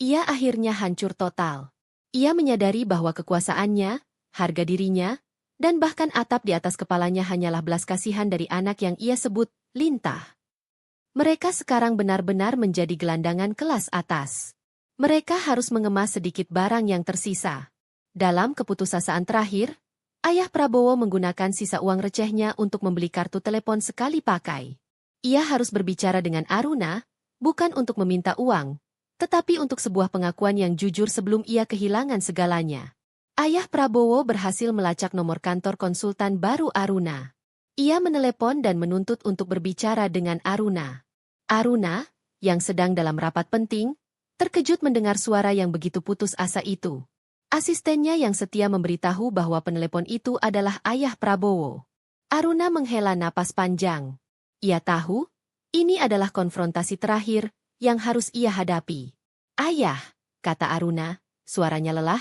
Ia akhirnya hancur total. Ia menyadari bahwa kekuasaannya, harga dirinya, dan bahkan atap di atas kepalanya hanyalah belas kasihan dari anak yang ia sebut Lintah. Mereka sekarang benar-benar menjadi gelandangan kelas atas. Mereka harus mengemas sedikit barang yang tersisa. Dalam keputusasaan terakhir, Ayah Prabowo menggunakan sisa uang recehnya untuk membeli kartu telepon sekali pakai. Ia harus berbicara dengan Aruna, bukan untuk meminta uang, tetapi untuk sebuah pengakuan yang jujur sebelum ia kehilangan segalanya. Ayah Prabowo berhasil melacak nomor kantor konsultan baru Aruna. Ia menelepon dan menuntut untuk berbicara dengan Aruna. Aruna, yang sedang dalam rapat penting, terkejut mendengar suara yang begitu putus asa itu. Asistennya yang setia memberitahu bahwa penelepon itu adalah Ayah Prabowo. Aruna menghela napas panjang. Ia tahu, ini adalah konfrontasi terakhir yang harus ia hadapi. Ayah, kata Aruna, suaranya lelah.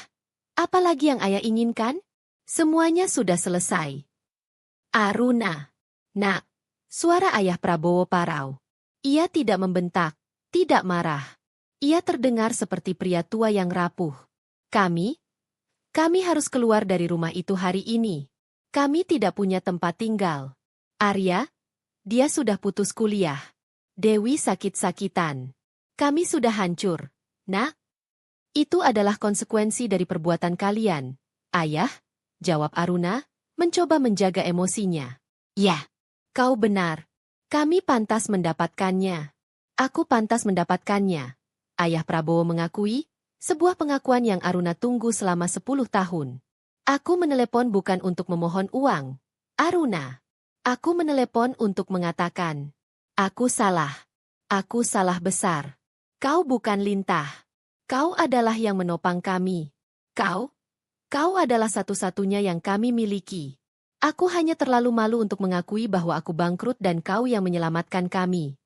Apa lagi yang ayah inginkan? Semuanya sudah selesai. Aruna. Nak. Suara Ayah Prabowo parau. Ia tidak membentak, tidak marah. Ia terdengar seperti pria tua yang rapuh. Kami harus keluar dari rumah itu hari ini. Kami tidak punya tempat tinggal. Arya, dia sudah putus kuliah. Dewi sakit-sakitan. Kami sudah hancur. Nak, itu adalah konsekuensi dari perbuatan kalian. Ayah, jawab Aruna, mencoba menjaga emosinya. Ya, kau benar. Kami pantas mendapatkannya. Aku pantas mendapatkannya. Ayah Prabowo mengakui, sebuah pengakuan yang Aruna tunggu selama 10 tahun. Aku menelepon bukan untuk memohon uang. Aruna. Aku menelepon untuk mengatakan, aku salah. Aku salah besar. Kau bukan Lintah. Kau adalah yang menopang kami. Kau adalah satu-satunya yang kami miliki. Aku hanya terlalu malu untuk mengakui bahwa aku bangkrut dan kau yang menyelamatkan kami.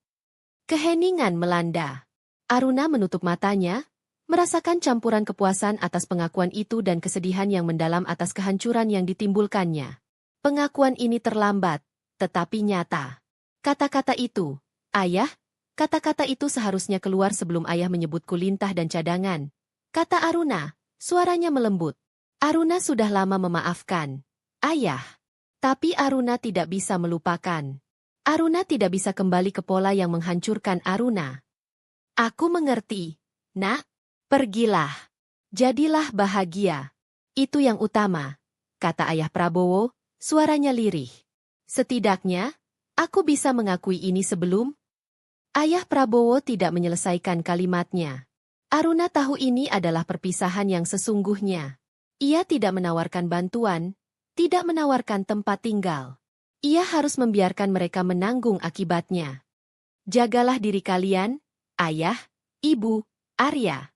Keheningan melanda. Aruna menutup matanya, merasakan campuran kepuasan atas pengakuan itu dan kesedihan yang mendalam atas kehancuran yang ditimbulkannya. Pengakuan ini terlambat, tetapi nyata. Kata-kata itu, ayah, kata-kata itu seharusnya keluar sebelum ayah menyebutku Lintah dan cadangan. Kata Aruna, suaranya melembut. Aruna sudah lama memaafkan. Ayah. Tapi Aruna tidak bisa melupakan. Aruna tidak bisa kembali ke pola yang menghancurkan Aruna. Aku mengerti. Nak, pergilah. Jadilah bahagia. Itu yang utama, kata Ayah Prabowo, suaranya lirih. Setidaknya, aku bisa mengakui ini sebelum. Ayah Prabowo tidak menyelesaikan kalimatnya. Aruna tahu ini adalah perpisahan yang sesungguhnya. Ia tidak menawarkan bantuan, tidak menawarkan tempat tinggal. Ia harus membiarkan mereka menanggung akibatnya. Jagalah diri kalian, ayah, ibu, Arya.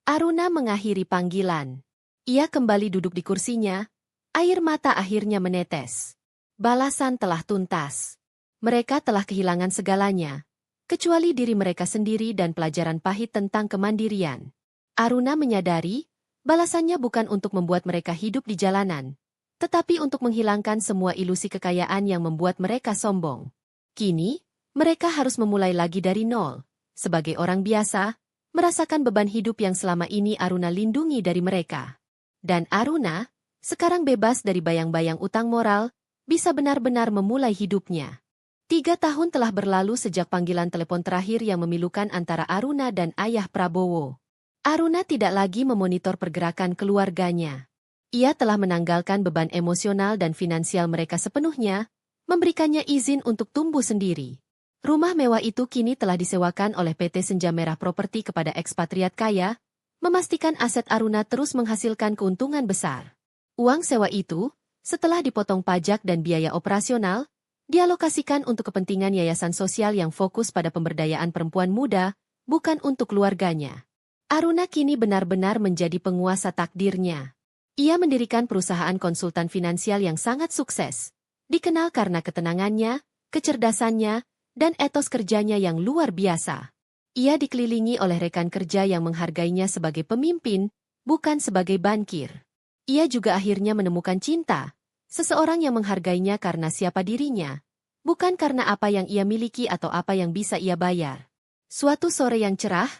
Aruna mengakhiri panggilan. Ia kembali duduk di kursinya, air mata akhirnya menetes. Balasan telah tuntas. Mereka telah kehilangan segalanya, kecuali diri mereka sendiri dan pelajaran pahit tentang kemandirian. Aruna menyadari, balasannya bukan untuk membuat mereka hidup di jalanan, tetapi untuk menghilangkan semua ilusi kekayaan yang membuat mereka sombong. Kini, mereka harus memulai lagi dari nol. Sebagai orang biasa, merasakan beban hidup yang selama ini Aruna lindungi dari mereka. Dan Aruna, sekarang bebas dari bayang-bayang utang moral, bisa benar-benar memulai hidupnya. 3 tahun telah berlalu sejak panggilan telepon terakhir yang memilukan antara Aruna dan Ayah Prabowo. Aruna tidak lagi memonitor pergerakan keluarganya. Ia telah menanggalkan beban emosional dan finansial mereka sepenuhnya, memberikannya izin untuk tumbuh sendiri. Rumah mewah itu kini telah disewakan oleh PT Senja Merah Properti kepada ekspatriat kaya, memastikan aset Aruna terus menghasilkan keuntungan besar. Uang sewa itu, setelah dipotong pajak dan biaya operasional, dialokasikan untuk kepentingan yayasan sosial yang fokus pada pemberdayaan perempuan muda, bukan untuk keluarganya. Aruna kini benar-benar menjadi penguasa takdirnya. Ia mendirikan perusahaan konsultan finansial yang sangat sukses, dikenal karena ketenangannya, kecerdasannya, dan etos kerjanya yang luar biasa. Ia dikelilingi oleh rekan kerja yang menghargainya sebagai pemimpin, bukan sebagai bankir. Ia juga akhirnya menemukan cinta, seseorang yang menghargainya karena siapa dirinya, bukan karena apa yang ia miliki atau apa yang bisa ia bayar. Suatu sore yang cerah,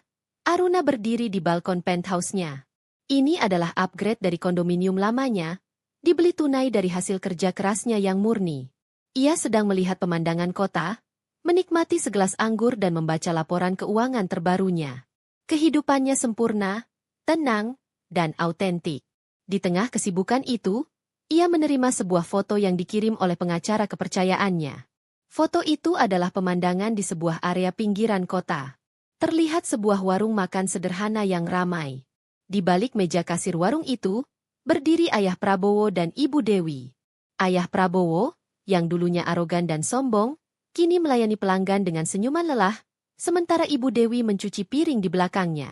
Aruna berdiri di balkon penthouse-nya. Ini adalah upgrade dari kondominium lamanya, dibeli tunai dari hasil kerja kerasnya yang murni. Ia sedang melihat pemandangan kota, menikmati segelas anggur dan membaca laporan keuangan terbarunya. Kehidupannya sempurna, tenang, dan autentik. Di tengah kesibukan itu, ia menerima sebuah foto yang dikirim oleh pengacara kepercayaannya. Foto itu adalah pemandangan di sebuah area pinggiran kota. Terlihat sebuah warung makan sederhana yang ramai. Di balik meja kasir warung itu, berdiri Ayah Prabowo dan Ibu Dewi. Ayah Prabowo, yang dulunya arogan dan sombong, kini melayani pelanggan dengan senyuman lelah, sementara Ibu Dewi mencuci piring di belakangnya.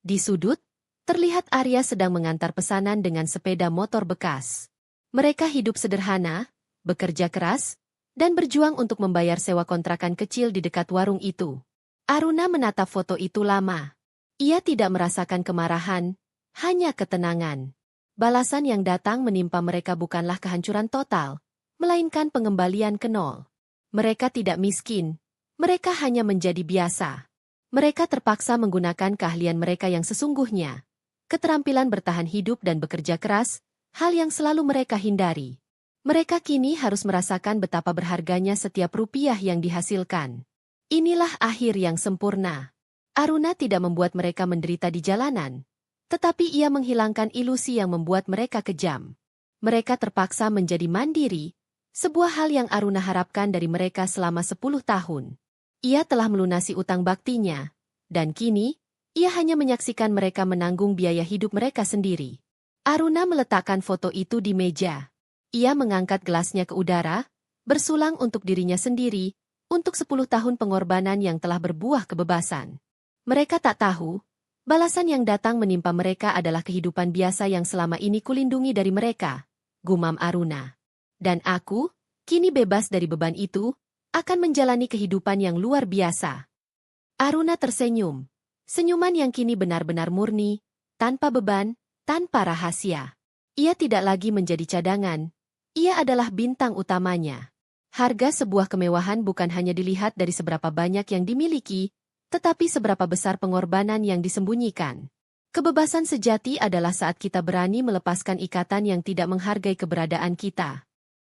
Di sudut, terlihat Arya sedang mengantar pesanan dengan sepeda motor bekas. Mereka hidup sederhana, bekerja keras, dan berjuang untuk membayar sewa kontrakan kecil di dekat warung itu. Aruna menatap foto itu lama. Ia tidak merasakan kemarahan, hanya ketenangan. Balasan yang datang menimpa mereka bukanlah kehancuran total, melainkan pengembalian ke nol. Mereka tidak miskin, mereka hanya menjadi biasa. Mereka terpaksa menggunakan keahlian mereka yang sesungguhnya. Keterampilan bertahan hidup dan bekerja keras, hal yang selalu mereka hindari. Mereka kini harus merasakan betapa berharganya setiap rupiah yang dihasilkan. Inilah akhir yang sempurna. Aruna tidak membuat mereka menderita di jalanan, tetapi ia menghilangkan ilusi yang membuat mereka kejam. Mereka terpaksa menjadi mandiri, sebuah hal yang Aruna harapkan dari mereka selama 10 tahun. Ia telah melunasi utang baktinya, dan kini, ia hanya menyaksikan mereka menanggung biaya hidup mereka sendiri. Aruna meletakkan foto itu di meja. Ia mengangkat gelasnya ke udara, bersulang untuk dirinya sendiri, untuk 10 tahun pengorbanan yang telah berbuah kebebasan. Mereka tak tahu, balasan yang datang menimpa mereka adalah kehidupan biasa yang selama ini kulindungi dari mereka, gumam Aruna. Dan aku, kini bebas dari beban itu, akan menjalani kehidupan yang luar biasa. Aruna tersenyum, senyuman yang kini benar-benar murni, tanpa beban, tanpa rahasia. Ia tidak lagi menjadi cadangan, ia adalah bintang utamanya. Harga sebuah kemewahan bukan hanya dilihat dari seberapa banyak yang dimiliki, tetapi seberapa besar pengorbanan yang disembunyikan. Kebebasan sejati adalah saat kita berani melepaskan ikatan yang tidak menghargai keberadaan kita.